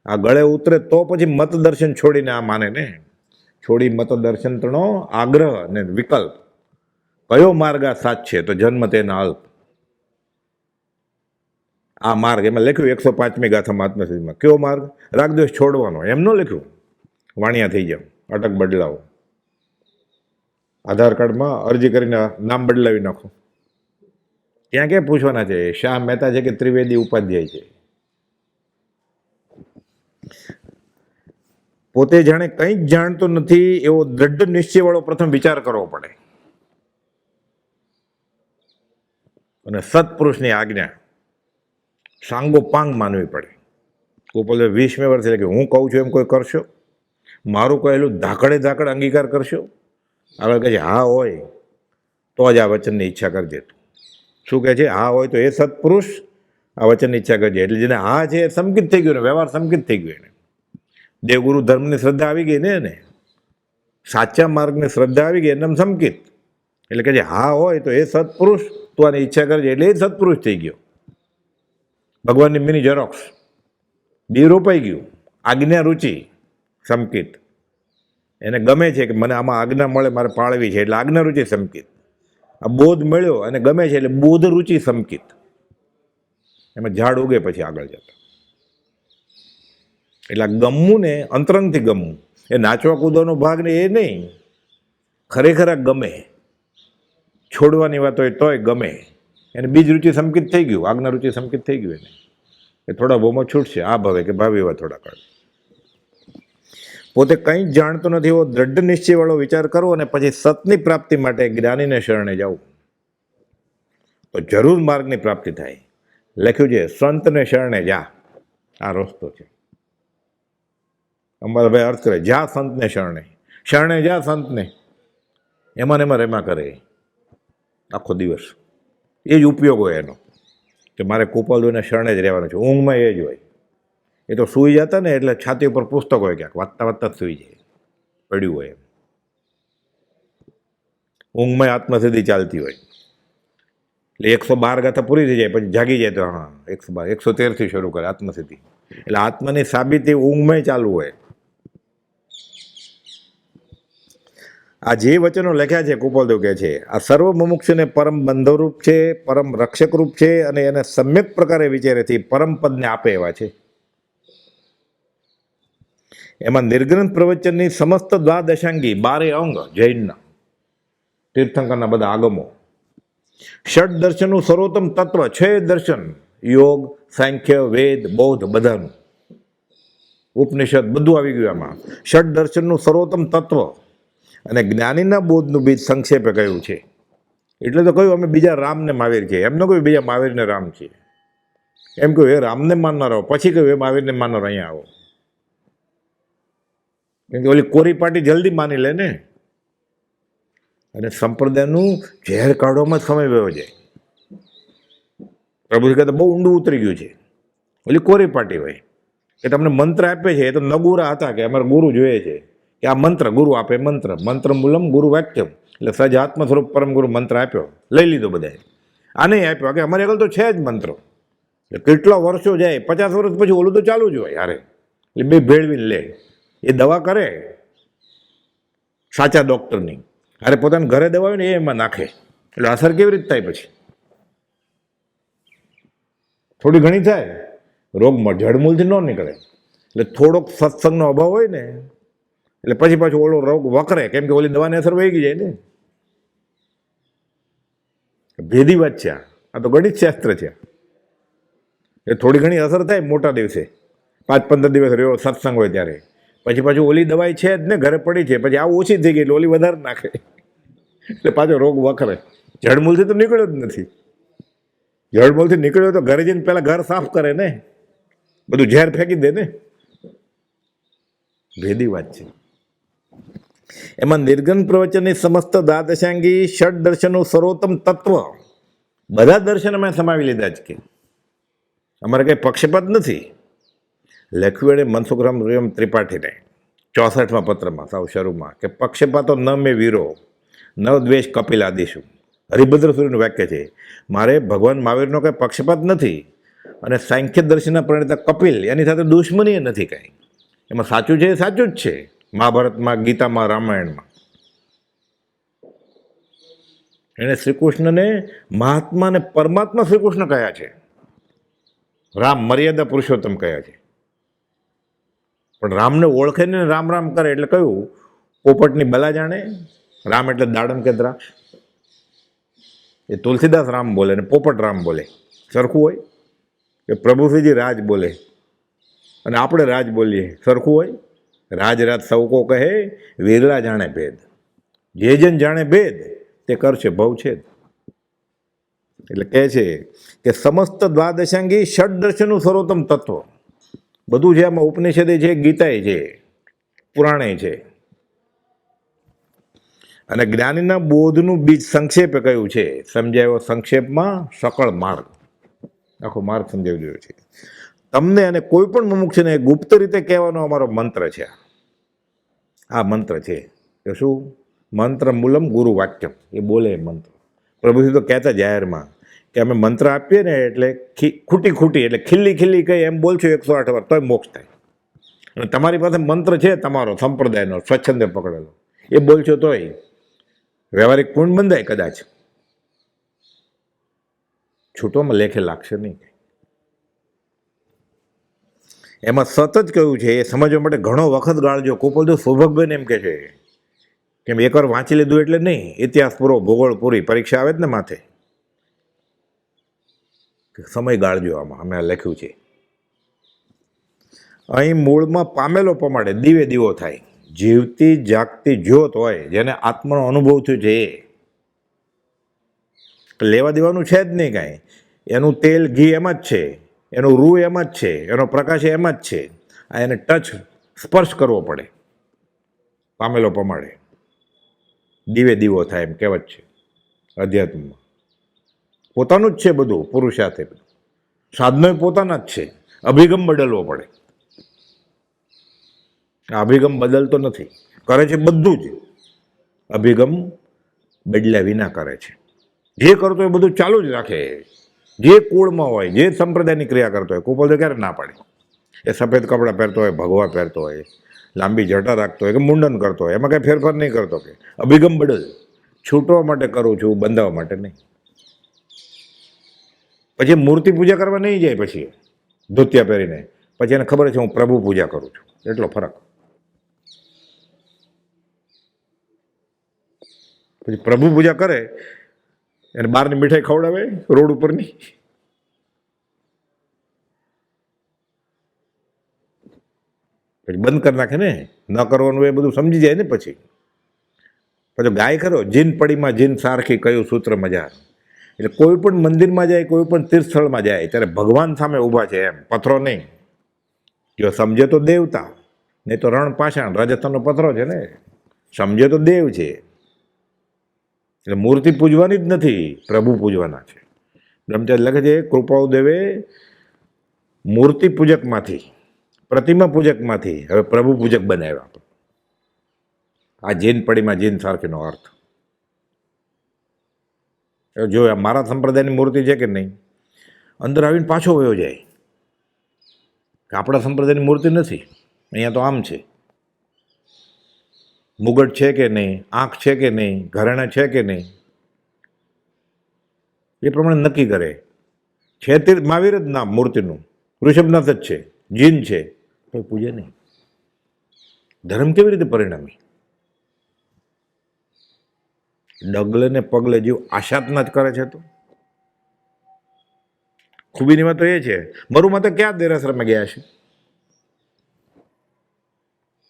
આ ગળે ઉતરે તો પછી મત દર્શન છોડીને આ માને ને. છોડી મત દર્શન તણો આગ્રહ ને વિકલ્પ. કયો માર્ગ આ સાચ છે? તો જન્મ તેના અલ્પ. આ માર્ગ એમાં લખ્યું 105મી ગાથામાં આત્મસિદ્ધિમાં. કયો માર્ગ? રાગદ્વેષ છોડવાનો. એમ ન લખ્યું વાણિયા થઈ જાવ, અટક બદલાવો. આધાર કાર્ડમાં અરજી કરીને નામ બદલાવી નાખો. ત્યાં ક્યાં પૂછવાના છે શાહ મહેતા છે કે ત્રિવેદી ઉપાધ્યાય છે. પોતે જાણે કંઈ જ જાણતો નથી એવો દ્રઢ નિશ્ચયવાળો પ્રથમ વિચાર કરવો પડે અને સત્પુરુષની આજ્ઞા સાંગોપાંગ માનવી પડે. ગોપાલ 20મે વર્ષે એટલે કે હું કહું છું એમ કોઈ કરશો? મારું કહેલું ધાકડે અંગીકાર કરશો? આગળ કહે છે હા હોય તો જ આ વચનની ઈચ્છા કરજે. શું કહે છે? હા હોય તો એ સત્પુરુષ આ વચનની ઈચ્છા કરજે. એટલે જેને હા છે એ સંકિત થઈ ગયું ને, વ્યવહાર સંકિત થઈ ગયો એને. દેવગુરુ ધર્મની શ્રદ્ધા આવી ગઈ ને એને, સાચા માર્ગની શ્રદ્ધા આવી ગઈ એમ સંકિત. એટલે કે જે હા હોય તો એ સત્પુરુષ તું આની ઈચ્છા કરજે, એટલે એ સત્પુરુષ થઈ ગયો. ભગવાનની મિની ઝેરોક્સ. બી રોપાઈ ગયું. આજ્ઞા રુચિ સંકિત. એને ગમે છે કે મને આમાં આજ્ઞા મળે, મારે પાળવી છે એટલે આજ્ઞા રુચિ સંકિત. આ બોધ મળ્યો અને ગમે છે એટલે બોધ રુચિ સંકિત. એમાં ઝાડ ઉગે પછી આગળ જતા. એટલે ગમવું ને અંતરંગથી ગમવું, એ નાચવા કૂદવાનો ભાગ ને એ નહીં, ખરેખર આ ગમે. છોડવાની વાત હોય તોય ગમે. એને બીજ રુચિ સંકિત થઈ ગયું, આજ્ઞા રુચિ સંકિત થઈ ગયું એને. એ થોડા ભોમાં છૂટશે આ ભવે કે ભાવિ એવા થોડા કાળ. પોતે કંઈ જ જાણતો નથી એવો દ્રઢ નિશ્ચયવાળો વિચાર કરવો અને પછી સતની પ્રાપ્તિ માટે જ્ઞાનીને શરણે જવું તો જરૂર માર્ગની પ્રાપ્તિ થાય. લખ્યું છે સંતને શરણે જા, આ રસ્તો છે. અમારા ભાઈ અર્થ કરે જા સંતને શરણે, શરણે જા સંતને. એમાં ને એમાં રેમા કરે આખો દિવસ. એ જ ઉપયોગ હોય એનો કે મારે કુપાલદોને શરણે જ રહેવાનું છે. ઊંઘમાં એ જ હોય. એ તો સૂઈ જતા ને એટલે છાતી ઉપર પુસ્તક હોય ક્યાંક વાંચતા જ સૂઈ જાય, પડ્યું હોય એમ. ઊંઘમાં આત્મસિદ્ધિ ચાલતી હોય એટલે 112 ગાથા પૂરી થઈ જાય પછી જાગી જાય તો હા 112 113થી શરૂ કરે આત્મસિદ્ધિ. એટલે આત્માની સાબિતી ઊંઘમાં ચાલુ હોય. આ જે વચનો લખ્યા છે કુપાલદેવ કહે છે આ સર્વ મુમુક્ષુને પરમ બંધવરૂપ છે, પરમ રક્ષકરૂપ છે અને એને સમ્યક પ્રકારે વિચારેથી પરમ પદને આપે એવા છે. એમાં નિર્ગ્રંથ પ્રવચનની સમસ્ત દ્વાદશાંગી 12 અંગ જૈનના તીર્થંકરના બધા આગમો, ષડ દર્શનનું સર્વોત્તમ તત્વ 6 દર્શન, યોગ, સાંખ્ય, વેદ, બૌદ્ધ બધાનું, ઉપનિષદ બધું આવી ગયું આમાં. ષડ દર્શનનું સર્વોત્તમ તત્વ અને જ્ઞાનીના બોધનું બીજ સંક્ષેપે કહ્યું છે. એટલે તો કહ્યું અમે બીજા રામને મહાવીર છીએ. એમ ન કહ્યું બીજા મહાવીરને રામ છીએ. એમ કહ્યું એ રામને માનનાર આવો, પછી કહ્યું એ મહાવીરને માનનાર અહીંયા આવો. કેમ કે ઓલી કોરી પાટી જલ્દી માની લે ને, અને સંપ્રદાયનું ઝેર કાઢવામાં જ સમય વયો જાય. પ્રભુજી કહેતા બહુ ઊંડું ઉતરી ગયું છે. ઓલી કોરી પાટી હોય કે તમને મંત્ર આપે છે, એ તો નગુરા હતા કે અમારે ગુરુ જોઈએ છે કે આ મંત્ર ગુરુ આપે, મંત્ર મંત્ર મૂલમ ગુરુ વાક્યમ, એટલે સજ આત્મ સ્વરૂપ પરમ ગુરુ મંત્ર આપ્યો, લઈ લીધો બધાએ. આ નહીં આપ્યો કે અમારી આગળ તો છે જ મંત્રો. એટલે કેટલા વર્ષો જાય, 50 વર્ષ પછી ઓલું તો ચાલુ જ હોય યારે. એટલે બે ભેળવીને લે. એ દવા કરે સાચા ડૉક્ટરની, અરે પોતાના ઘરે દવા હોય ને એ એમાં નાખે, એટલે અસર કેવી રીતે થાય? પછી થોડી ઘણી થાય, રોગમાં જડમૂળથી ન નીકળે. એટલે થોડોક સત્સંગનો અભાવ હોય ને એટલે પછી પાછું ઓલો રોગ વકરે, કેમ કે ઓલી દવાની અસર વહી ગઈ જાય ને. ભેદી વાત છે આ તો ગણિત શાસ્ત્ર છે. એ થોડી ઘણી અસર થાય મોટા દિવસે, 5-15 દિવસ રહ્યો સત્સંગ હોય ત્યારે, પછી પાછું ઓલી દવાઈ છે જ ને ઘરે પડી છે, પછી આ ઓછી થઈ ગઈ એટલે ઓલી વધારે નાખે, એટલે પાછો રોગ વખરે. જડમૂળથી તો નીકળ્યો જ નથી. જડમૂળથી નીકળ્યો તો ઘરે જઈને પહેલાં ઘર સાફ કરે ને, બધું ઝેર ફેંકી દે ને. ભેદી વાત છે. એમાં નિર્ગન પ્રવચનની સમસ્ત દ્વાદશાંગી ષડ દર્શનનું સર્વોત્તમ તત્વ બધા દર્શન અમે સમાવી લીધા જ કે અમારે કંઈ પક્ષપાત નથી. લખ્યું એણે મનસુખરામ ત્રિપાઠીને 64મા પત્રમાં સાવ શરૂમાં કે પક્ષપાતો ન મેં વીરો ન દ્વેષ કપિલ આદિશું. હરિભદ્ર સૂર્યનું વાક્ય છે. મારે ભગવાન મહાવીરનો કંઈ પક્ષપાત નથી અને સાંખ્ય દર્શનના પ્રણેતા કપિલ એની સાથે દુશ્મની નથી કાંઈ. એમાં સાચું છે એ સાચું જ છે. મહાભારતમાં, ગીતામાં, રામાયણમાં એણે શ્રીકૃષ્ણને મહાત્મા અને પરમાત્મા શ્રીકૃષ્ણ કહ્યા છે. રામ મર્યાદા પુરુષોત્તમ કહ્યા છે. પણ રામને ઓળખે ને રામ રામ કરે એટલે કયું પોપટની બલા જાણે રામ એટલે દાડમ કે દ્રાક્ષ? એ તુલસીદાસ રામ બોલે ને પોપટ રામ બોલે, સરખું હોય? કે પ્રભુશ્રીજી રાજ બોલે અને આપણે રાજ બોલીએ, સરખું હોય? રાજ રાજ સૌ કો કહે, વિરલા જાણે ભેદ. જે જન જાણે ભેદ તે કરશે ભવછેદ. એટલે કહે છે કે સમસ્ત દ્વાદશાંગી ષડ દર્શનનું સર્વોત્તમ તત્વ બધું છે આમાં. ઉપનિષદે છે, ગીતાએ છે, પુરાણે છે. અને જ્ઞાનીના બોધનું બીજ સંક્ષેપે કહ્યું છે, સમજાયો સંક્ષેપમાં સકળ માર્ગ. આખો માર્ગ સમજાવી દીધો છે તમને. અને કોઈ પણ મુમુક્ષુને ગુપ્ત રીતે કહેવાનો અમારો મંત્ર છે. આ મંત્ર છે કે શું? મંત્ર મૂલમ ગુરુ વાક્યમ. એ બોલે મંત્ર. પ્રભુજી તો કહેતા જાહેરમાં કે અમે મંત્ર આપીએ ને એટલે ખૂટી એટલે ખીલ્લી કહી એમ બોલશો 108 વાર તોય મોક્ષ થાય. અને તમારી પાસે મંત્ર છે તમારો સંપ્રદાયનો સ્વચ્છંદે પકડેલો, એ બોલશો તોય વ્યવહારિક પૂર્ણ બંધાય કદાચ, છૂટોમાં લેખે લાગશે નહીં. એમાં સતત કહ્યું છે, એ સમજવા માટે ઘણો વખત ગાળજો. કોપલ તો સૌભાગ્યને એમ કહે છે કે એકવાર વાંચી લીધું એટલે નહીં, ઇતિહાસ પૂરો, ભૂગોળ પૂરી, પરીક્ષા આવે જ ને માથે. સમય ગાળજો. આમાં અમે લખ્યું છે. અહીં મૂળમાં પામેલો પમાડે દીવે દીવો થાય. જીવતી જાગતી જ્યોત હોય, જેને આત્માનો અનુભવ થયો છે, એ લેવા દેવાનું છે જ નહીં કાંઈ. એનું તેલ ઘી એમાં જ છે, એનું રૂ એમાં જ છે, એનો પ્રકાશ એમાં જ છે. આ એને ટચ સ્પર્શ કરવો પડે. પામેલો પમાડે દીવે દીવો થાય એમ કહેવત છે અધ્યાત્મમાં. પોતાનું જ છે બધું, પુરુષાર્થ બધું, સાધનો પોતાના જ છે. અભિગમ બદલવો પડે. અભિગમ બદલતો નથી, કરે છે બધું જ. અભિગમ બદલ્યા વિના કરે છે. જે કરતો એ બધું ચાલુ જ રાખે. જે કુળમાં હોય, જે સંપ્રદાયની ક્રિયા કરતો હોય, કુપલ તો ક્યારે ના પાડે. એ સફેદ કપડાં પહેરતો હોય, ભગવા પહેરતો હોય, લાંબી જટા રાખતો હોય કે મુંડન કરતો હોય, એમાં કંઈ ફેરફાર નહીં કરતો. કે અભિગમ બદલ. છૂટવા માટે કરું છું, બંધાવવા માટે નહીં. પછી મૂર્તિ પૂજા કરવા નહીં જાય. પછી ધોતિયા પહેરીને પછી એને ખબર છે હું પ્રભુ પૂજા કરું છું. એટલો ફરક. પછી પ્રભુ પૂજા કરે એને બહારની મીઠાઈ ખવડાવે રોડ ઉપરની. પછી બંધ કરી નાખે ને, ન કરવાનું એ બધું સમજી જાય ને. પછી ગાય ખરો, જીન પડીમાં જીન સારખી, કયું સૂત્ર મજા. એટલે કોઈ પણ મંદિરમાં જાય, કોઈ પણ તીર્થસ્થળમાં જાય ત્યારે ભગવાન સામે ઊભા છે એમ, પથરો નહીં. જો સમજે તો દેવતા, નહીં તો રણ પાષાણ. રાજસ્થાનનો પથરો છે ને, સમજે તો દેવ છે. એટલે મૂર્તિ પૂજવાની જ નથી, પ્રભુ પૂજવાના છે. બ્રહ્મચારી લખે છે, કૃપાળુદેવે મૂર્તિ પૂજકમાંથી, પ્રતિમા પૂજકમાંથી હવે પ્રભુ પૂજક બનાવ્યા. આ જીન પડીમાં જીન સારખીનો અર્થ. જો મારા સંપ્રદાયની મૂર્તિ છે કે નહીં, અંદર આવીને પાછો વયો જાય કે આપણા સંપ્રદાયની મૂર્તિ નથી, અહીંયા તો આમ છે. મુગટ છે કે નહીં, આંખ છે કે નહીં, ઘરેણા છે કે નહીં, એ પ્રમાણે નક્કી કરે. છે તે મહાવીર જ નામ મૂર્તિનું, ઋષભનાથ જ છે, જીન છે, તો પૂજે નહીં. ધર્મ કેવી રીતે પરિણામી? ડગલે ને પગલે જીવ આશાતના જ કરે છે. તો ખૂબીની વાત તો એ છે, મરુમાં તો ક્યાં દેરાસરમાં ગયા છે?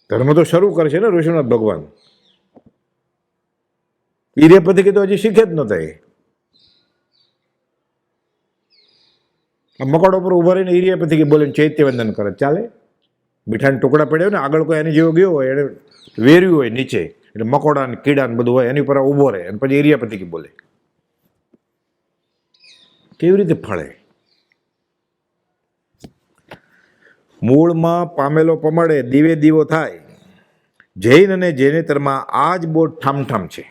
ધર્મ તો શરૂ કરે છે ને ઋષિનાથ ભગવાન. ઈર્યપતિ તો હજી શીખે જ નહોતા. મકોડા ઉપર ઉભા રહીને ઈર્યપતિ બોલીને ચૈત્યવંદન કરે, ચાલે? મીઠાના ટુકડા પડ્યા હોય ને, આગળ કોઈ એની જેવો ગયો હોય, એને વેર્યું હોય નીચે, એટલે મકોડા ને કીડા ને બધું હોય, એની ઉપર ઊભો રહે અને પછી ઈર્યપતિ બોલે. કેવી રીતે ફળે? મૂળમાં પામેલો પમાડે દીવે દીવો થાય. જૈન અને જૈનેતરમાં આ જ બહુ ઠામઠામ છે.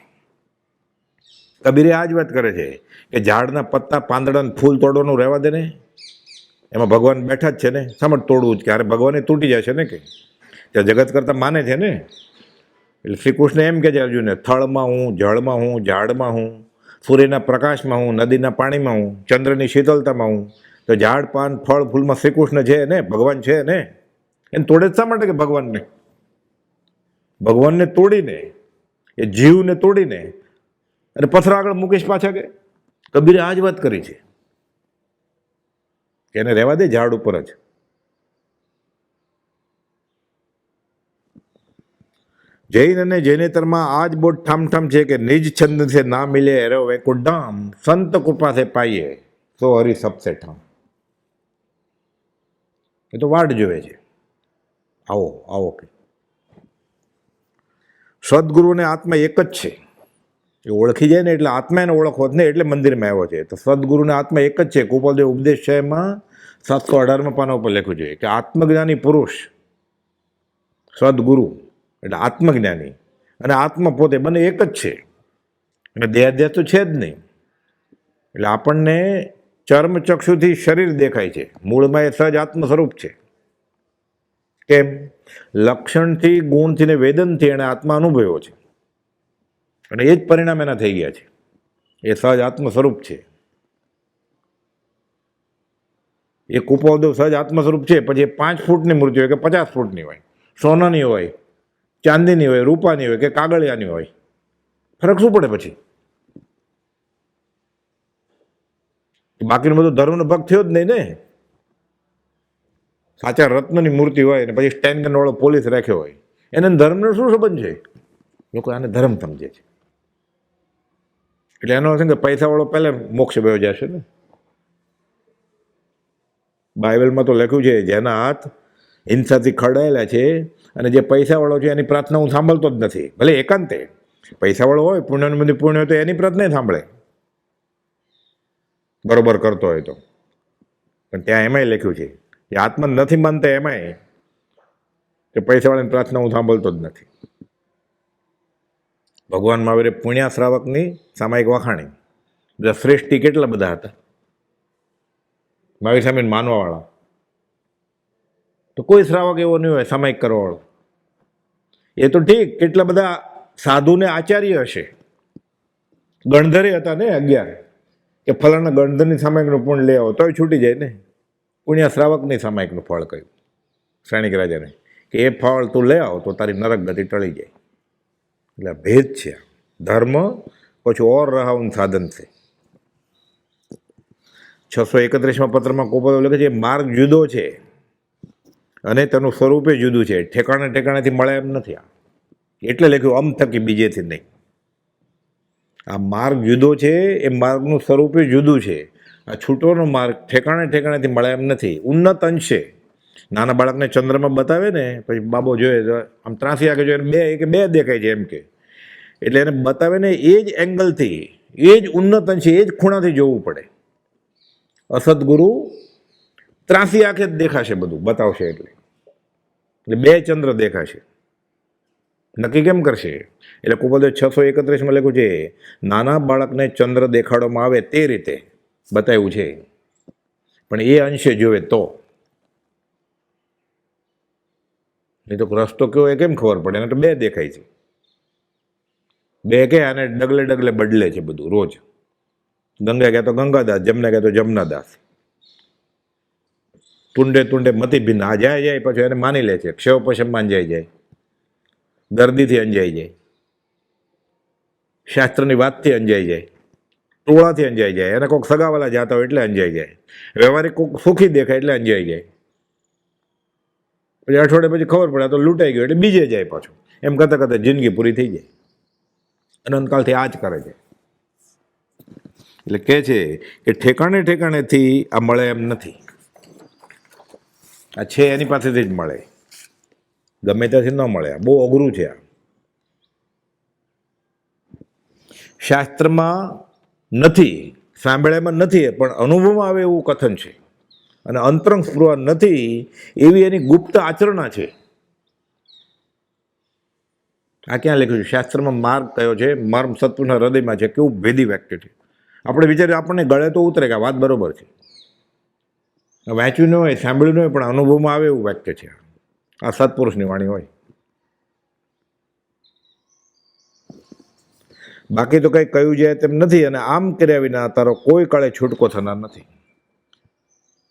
કબીરે આ જ વાત કરે છે કે ઝાડના પત્તા, પાંદડા, ફૂલ તોડવાનું રહેવા દે ને, એમાં ભગવાન બેઠા જ છે ને. સમજ તોડવું જ, ક્યારે ભગવાન તૂટી જશે ને, કે ત્યાં જગત કરતા માને છે ને. એટલે શ્રી કૃષ્ણ એમ કે છે અર્જુનને, થળમાં હું, જળમાં હું, ઝાડમાં હું, સૂર્યના પ્રકાશમાં હું, નદીના પાણીમાં હું, ચંદ્રની શીતળતામાં હું. તો ઝાડ, પાન, ફળ, ફૂલમાં શ્રી કૃષ્ણ છે ને, ભગવાન છે ને. એને તોડે જ શા માટે? કે ભગવાનને તોડીને એ જીવને તોડીને અને પથરા આગળ મૂકીશ પાછા કે કબીરે આ જ વાત કરી છે કે એને રહેવા દે ઝાડ ઉપર જ. જૈન અને જૈનેતરમાં આ જ બોટ ઠામઠામ છે કે નિજ છંદ સે ના મિલે હેરો વૈકુંઠ સંત કૃપા સે પાઈએ સો હરી સબસે ઠામ. એ તો વાટ જોવે છે, આવો આવો કે સદગુરુને આત્મા એક જ છે. એ ઓળખી જાય ને એટલે આત્મા એને ઓળખવો જ નહીં, એટલે મંદિરમાં આવ્યો છે. તો સદગુરુને આત્મા એક જ છે. ગોપાલદેવ ઉપદેશ છે એમાં 718 પાના ઉપર લખ્યું છે કે આત્મજ્ઞાની પુરુષ સદગુરુ એટલે આત્મજ્ઞાની અને આત્મા પોતે બંને એક જ છે. અને દેહાધ્યાસ તો છે જ નહીં. એટલે આપણને ચર્મચક્ષુથી શરીર દેખાય છે, મૂળમાં એ સહજ આત્મ સ્વરૂપ છે. કેમ? લક્ષણથી, ગુણથી ને વેદનથી એણે આત્મા અનુભવ્યો છે અને એ જ પરિણામ એના થઈ ગયા છે. એ સહજ આત્મ સ્વરૂપ છે. એ કુપોદેવ સહજ આત્મ સ્વરૂપ છે. પછી એ 5 ફૂટની મૂર્તિ હોય કે 50 ફૂટની હોય, સોનાની હોય, ચાંદીની હોય, રૂપાની હોય કે કાગળિયાની હોય, ફરક શું પડે? પછી બાકીનો બધો ધર્મનો ભક્ત થયો જ નહીં ને. સાચા રત્નની મૂર્તિ હોય ને પછી સ્ટેન્ડ વાળો પોલીસ રાખ્યો હોય, એને ધર્મનો શું સંબંધ છે? લોકો આને ધર્મ સમજે છે. એટલે એનો અર્થ કે પૈસાવાળો પહેલા મોક્ષ ભયો જશે ને. બાઇબલમાં તો લખ્યું છે જેના હાથ હિંસાથી ખરડાયેલા છે અને જે પૈસાવાળો છે એની પ્રાર્થના હું સાંભળતો જ નથી. ભલે એકાંતે પૈસાવાળો હોય, પુણ્યનું બધું પુણ્ય હોય તો એની પ્રાર્થના સાંભળે, બરોબર કરતો હોય તો. પણ ત્યાં એમાંય લખ્યું છે કે આત્મા નથી માનતા એમાંય કે પૈસાવાળાની પ્રાર્થના હું સાંભળતો જ નથી. ભગવાન મહાવીરે પુણ્યા શ્રાવકની સામાયિક વખાણી. બધા શ્રેષ્ઠી કેટલા બધા હતા મહાવીર સ્વામીને માનવાવાળા. તો કોઈ શ્રાવક એવો નહીં હોય સામાયિક કરવાવાળો. એ તો ઠીક, કેટલા બધા સાધુને આચાર્ય હશે, ગણધરે હતા ને 11 કે ફલાણા ગણધરની સામાયિકનું પુણ્ય લઈ આવો તોય છૂટી જાય ને. પુણ્યા શ્રાવકની સામાયિકનું ફળ કહ્યું શ્રેણિક રાજાને કે એ ફળ તું લઈ આવો તો તારી નરક ગતિ ટળી જાય. એટલે ભેદ છે. ધર્મ પછી ઓર રહાઉન સાધન છે. 631માં પત્રમાં ગોપાલ લખે છે માર્ગ જુદો છે અને તેનું સ્વરૂપે જુદું છે, ઠેકાણે ઠેકાણેથી મળે એમ નથી. આ એટલે લખ્યું અમ થકી બીજેથી નહીં. આ માર્ગ જુદો છે, એ માર્ગનું સ્વરૂપે જુદું છે. આ છૂટોનો માર્ગ ઠેકાણે ઠેકાણેથી મળે એમ નથી. ઉન્નત અંશે નાના બાળકને ચંદ્રમાં બતાવે ને પછી બાબો જોઈએ તો આમ ત્રાસી આંખે જોઈએ બે દેખાય છે એમ કે, એટલે એને બતાવે ને એ જ એંગલથી, એ જ ઉન્નત અંશે, એ જ ખૂણાથી જોવું પડે. અસદગુરુ ત્રાસી આંખે જ દેખાશે, બધું બતાવશે એટલે 2 ચંદ્ર દેખાશે. નક્કી કેમ કરશે? એટલે કુપોદેવ 631માં લખ્યું છે નાના બાળકને ચંદ્ર દેખાડવામાં આવે તે રીતે બતાવ્યું છે, પણ એ અંશે જોવે તો. નહીં તો રસ્તો કેવો એ કેમ ખબર પડે? એને તો 2 દેખાય છે. 2 કે આને ડગલે ડગલે બદલે છે બધું રોજ. ગંગા ગયા તો ગંગાદાસ, જમના ગયા તો જમનાદાસ, તુંડે તુંડે મતી ભિન્ન. આ જાય પછી એને માની લે છે, ક્ષેવ પશમમાં અંજાઈ જાય, દર્દીથી અંજાઈ જાય, શાસ્ત્રની વાતથી અંજાઈ જાય, ટોળાથી અંજાઈ જાય, એને કોઈક સગાવાલા જાતા હોય એટલે અંજાઈ જાય, વ્યવહારિક કોઈક સુખી દેખાય એટલે અંજાઈ જાય. પછી અઠવાડિયે પછી ખબર પડે તો લૂંટાઈ ગયો એટલે બીજે જાય પાછું. એમ કરતાં કરતાં જિંદગી પૂરી થઈ જાય. અનંતકાળથી આ જ કરે છે. એટલે કહે છે કે ઠેકાણે ઠેકાણેથી આ મળે એમ નથી. આ છે એની પાસેથી જ મળે, ગમે ત્યાંથી ન મળે. બહુ અઘરું છે આ. શાસ્ત્રમાં નથી, સાંભળ્યામાં નથી, પણ અનુભવમાં આવે એવું કથન છે. અને અંતરંગ સ્પૃહા નથી એવી એની ગુપ્ત આચરણા છે. આ ક્યાં લખ્યું છે? શાસ્ત્રમાં માર્ગ કયો છે? મર્મ સત્પુરુષના હૃદયમાં છે. કેવું ભેદી વાક્ય છે. આપણે વિચારીએ આપણને ગળે તો ઉતરે કે આ વાત બરોબર છે. વાંચ્યું ન હોય, સાંભળ્યું ન હોય, પણ અનુભવમાં આવે એવું વાક્ય છે. આ સત્પુરુષની વાણી હોય. બાકી તો કંઈ કહ્યું જાય તેમ નથી. અને આમ કર્યા વિના તારો કોઈ કાળે છૂટકો થનાર નથી.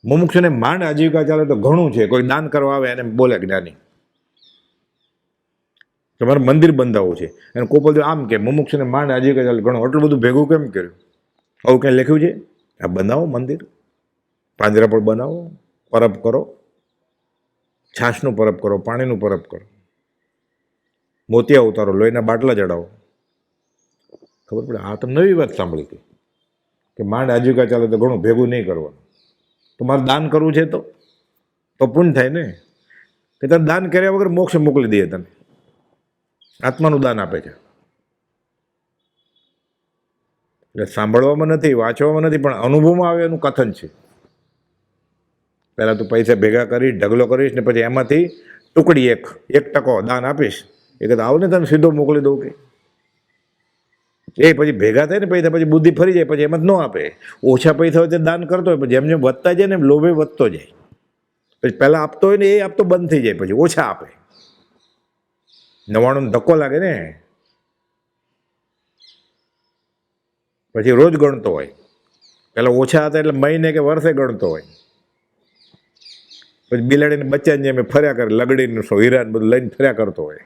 મુમુક્ષુને માંડ આજીવિકા ચાલે તો ઘણું છે. કોઈ દાન કરવા આવે એને બોલે જ્ઞાની, તમારે મંદિર બંધાવવું છે અને કોપલ આમ કે મુમુક્ષને માંડ આજીવિકા ચાલે ઘણું આટલું બધું ભેગું કેમ કર્યું? આવું ક્યાં લખ્યું છે? આ બનાવો મંદિર, પાંજરાપોળ બનાવો, પરબ કરો, છાશનું પરબ કરો, પાણીનું પરબ કરો, મોતિયા ઉતારો, લોહીના બાટલા ચડાવો. ખબર પડે? આ તો નવી વાત સાંભળી હતી કે માંડ આજીવિકા ચાલે તો ઘણું ભેગું નહીં કરવાનું. તો મારે દાન કરવું છે તો પુણ્ય થાય ને. કે તમે દાન કર્યા વગર મોક્ષ મોકલી દઈએ, તને આત્માનું દાન આપે છે. એટલે સાંભળવામાં નથી, વાંચવામાં નથી, પણ અનુભવમાં આવે એનું કથન છે. પહેલાં તું પૈસા ભેગા કરીશ, ઢગલો કરીશ ને પછી એમાંથી ટુકડી 1% દાન આપીશ. એ કહેતા આવ ને તને સીધો મોકલી દઉં કે એ પછી ભેગા થાય ને પૈસા, પછી બુદ્ધિ ફરી જાય, પછી એમ જ ન આપે. ઓછા પૈસા હોય તો દાન કરતો હોય, પછી જેમ જેમ વધતા જાય ને એમ લોભે વધતો જાય. પછી પહેલાં આપતો હોય ને એ આપતો બંધ થઈ જાય, પછી ઓછા આપે. 99 ધક્કો લાગે ને, પછી રોજ ગણતો હોય. પહેલાં ઓછા હતા એટલે મહિને કે વર્ષે ગણતો હોય. પછી બિલાડીને બચ્ચાને જેમ ફર્યા કરે, લગડીને હીરાને બધું લઈને ફર્યા કરતો હોય.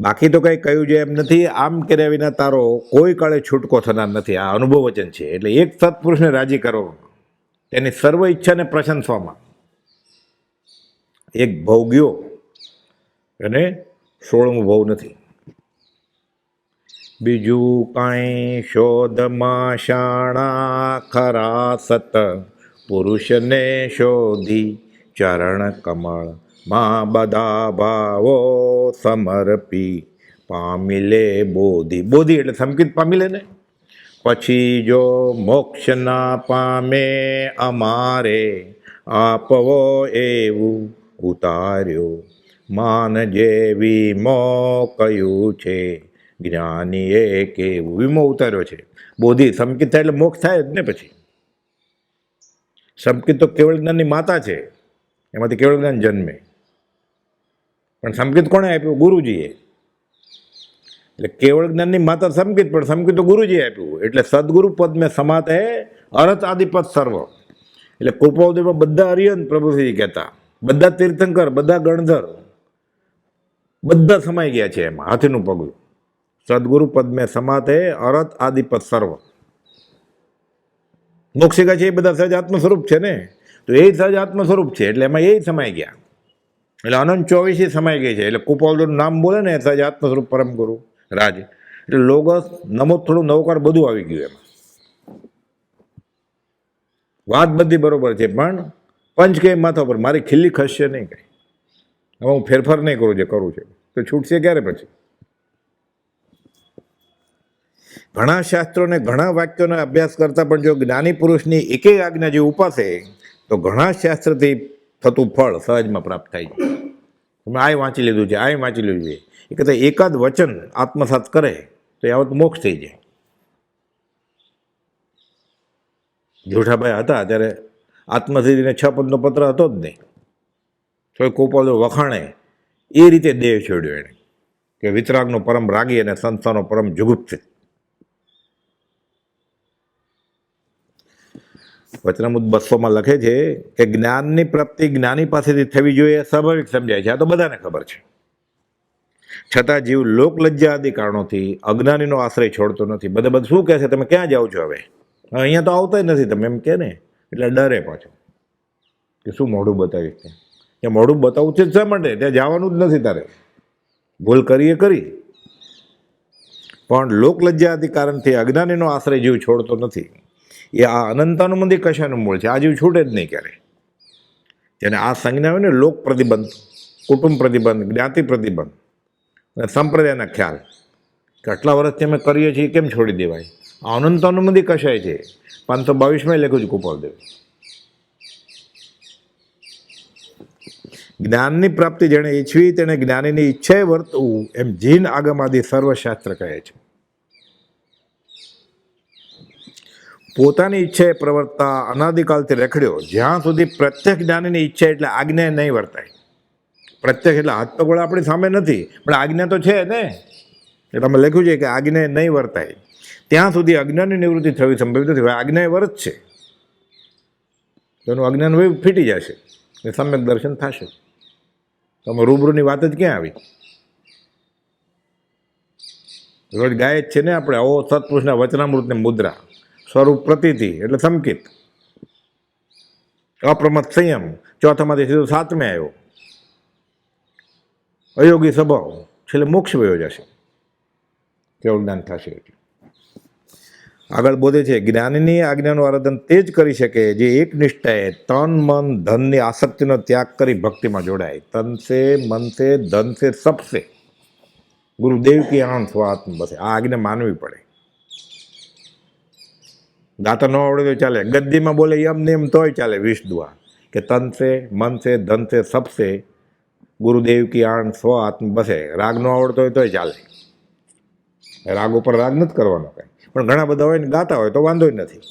બાકી તો કંઈ કહ્યું છે એમ નથી. આમ કર્યા વિના તારો કોઈ કાળે છૂટકો થનાર નથી. આ અનુભવ વચન છે. એટલે એક સત્પુરુષને રાજી કરો, તેની સર્વ ઈચ્છાને પ્રશંસવામાં. એક ભવ ગયો અને 16મું ભવ નથી. બીજું કાંઈ શોધમાં શાણા ખરા સત પુરુષને શોધી ચરણ કમળ માં બધા ભાવો સમર્પી પામી લે બોધિ. બોધિ એટલે સંકિત પામી લે ને. પછી જો મોક્ષ ના પામે અમારે આપવો એવું ઉતાર્યો માન જેવી મો કયું છે જ્ઞાનીએ કેવું. વિમો ઉતાર્યો છે. બોધિ સંકિત થાય એટલે મોક્ષ થાય જ ને. પછી સંકિત તો કેવળ જ્ઞાનની માતા છે, એમાંથી કેવળ જ્ઞાન જન્મે. પણ સંકિત કોણે આપ્યું? ગુરુજીએ. એટલે કેવળ જ્ઞાનની માતા સંકિત, પણ સંકિત તો ગુરુજીએ આપ્યું. એટલે સદગુરુ પદ મેં સમાત હે અરત આદિપદ સર્વ. એટલે કૃપાદેવમાં બધા અરિયન પ્રભુજી કહેતા, બધા તીર્થંકર, બધા ગણધર, બધા સમાઈ ગયા છે એમાં. હાથીનું પગલું સદગુરુ પદ મેં સમાત હે અરત આદિપદ સર્વ. મોક્ષિકા છે એ બધા સહજ આત્મ સ્વરૂપ છે ને. તો એ સહજ આત્મ સ્વરૂપ છે એટલે એમાં એ સમાઈ ગયા. એટલે અનંત 24 સમાઈ ગઈ છે. એટલે કૃપાલદેવનું નામ બોલે ને સહજ આત્મ સ્વરૂપ પરમ ગુરુ રાજ, એટલે લોગસ નમો થોડું નવકાર બધું આવી ગયું એમાં. વાત બધી બરોબર છે, પણ પંચ કે માથા પર મારી ખીલ્લી ખસશે નહીં કંઈ. હવે હું ફેરફાર નહીં કરું, જે કરું છે તો છૂટશે ક્યારે? પછી ઘણા શાસ્ત્રોને ઘણા વાક્યોનો અભ્યાસ કરતા પણ જો જ્ઞાની પુરુષની એકેય આજ્ઞા જે ઉપાસે તો ઘણા શાસ્ત્રથી થતું ફળ સહજમાં પ્રાપ્ત થાય છે. તમે આ વાંચી લીધું છે, આ વાંચી લીધું છે, એ કહેતા એકાદ વચન આત્મસાત કરે તો યાવત મોક્ષ થઈ જાય. જેઠાભાઈ હતા ત્યારે આત્મસિદ્ધિને 6 પદનો પત્ર હતો જ નહીં, તો કોપાલો વખાણે એ રીતે દેહ છોડ્યો એણે કે વિતરાગનો પરમ રાગી અને સંસ્થાનો પરમ જુગુપ્સિત. વચનામૃત 200માં લખે છે કે જ્ઞાનની પ્રાપ્તિ જ્ઞાની પાસેથી થવી જોઈએ સ્વાભાવિક સમજાય છે. આ તો બધાને ખબર છે. છતાં જીવ લોકલજ્જા આદિ કારણોથી અજ્ઞાનીનો આશ્રય છોડતો નથી. બધા શું કહે છે, તમે ક્યાં જાઓ છો? હવે અહીંયા તો આવતા જ નથી તમે, એમ કે ને. એટલે ડરે પાછો કે શું મોઢું બતાવીશ ત્યાં મોઢું બતાવવું છે શા માટે? ત્યાં જવાનું જ નથી તારે. ભૂલ કરીએ કરી, પણ લોકલજ્જા આદિ કારણથી અજ્ઞાનીનો આશ્રય જીવ છોડતો નથી. એ આ અનંતાનું મંદિર કશાનું મૂળ છે. આ જીવ છૂટે જ નહીં ક્યારે. જેને આ સંજ્ઞા હોય ને, લોક પ્રતિબંધ, કુટુંબ પ્રતિબંધ, જ્ઞાતિ પ્રતિબંધ અને સંપ્રદાયના ખ્યાલ કે આટલા વર્ષથી અમે કરીએ છીએ કેમ છોડી દેવાય? આ અનંતાનું મંદિર કશાય છે. 522માં લખ્યું છે કૃપાલદેવ. જ્ઞાનની પ્રાપ્તિ જેણે ઈચ્છવી તેણે જ્ઞાનીની ઈચ્છાએ વર્તવું એમ જીન આગમાદી સર્વશાસ્ત્ર કહે છે. પોતાની ઈચ્છાએ પ્રવર્તતા અનાદિકાલથી રખડ્યો જ્યાં સુધી પ્રત્યક્ષ જ્ઞાનીની ઈચ્છા એટલે આજ્ઞા નહીં વર્તાય. પ્રત્યક્ષ એટલે હાથ પગોળા આપણી સામે નથી, પણ આજ્ઞા તો છે ને. એટલે અમે લખ્યું છે કે આજ્ઞા નહીં વર્તાય ત્યાં સુધી અજ્ઞાનની નિવૃત્તિ થવી સંભવિત નથી. હવે આજ્ઞા વર્ત છે તો એનું અજ્ઞાન ફીટી જશે, એ સમ્યક દર્શન થશે. તમે રૂબરૂની વાત જ ક્યાં આવી? રોજ ગાય જ છે ને આપણે, ઓ સત્પુરુષના વચનામૃતની મુદ્રા, સ્વરૂપ પ્રતીતિ એટલે સંકિત, અપ્રમત સંયમ, ચોથામાંથી સીધો સાતમે આવ્યો, અયોગી સ્વભાવ, છેલ્લે મોક્ષ વયો જશે, કેવું જ્ઞાન થશે. એટલે આગળ બોલે છે, જ્ઞાનીની આજ્ઞાનું આરાધન તે જ કરી શકે જે એક નિષ્ઠાએ તન મન ધનની આસક્તિનો ત્યાગ કરી ભક્તિમાં જોડાય. તન સે મન સે ધન સે સબસે ગુરુદેવ કી આનંદ સ્વાત્મ બસે. આ આજ્ઞા માનવી પડે. ગાતા ન આવડે તો ચાલે, ગદ્દીમાં બોલે એમ ને એમ તોય ચાલે. 20 દુઆ કે તન સે મન સે ધન સે સબસે ગુરુદેવ કી આનંદ સ્વ આત્મ બસે. રાગ ન આવડતો હોય તોય ચાલે, રાગ ઉપર રાગ નથી કરવાનો કાંઈ. પણ ઘણા બધા હોય ને ગાતા હોય તો વાંધો નથી.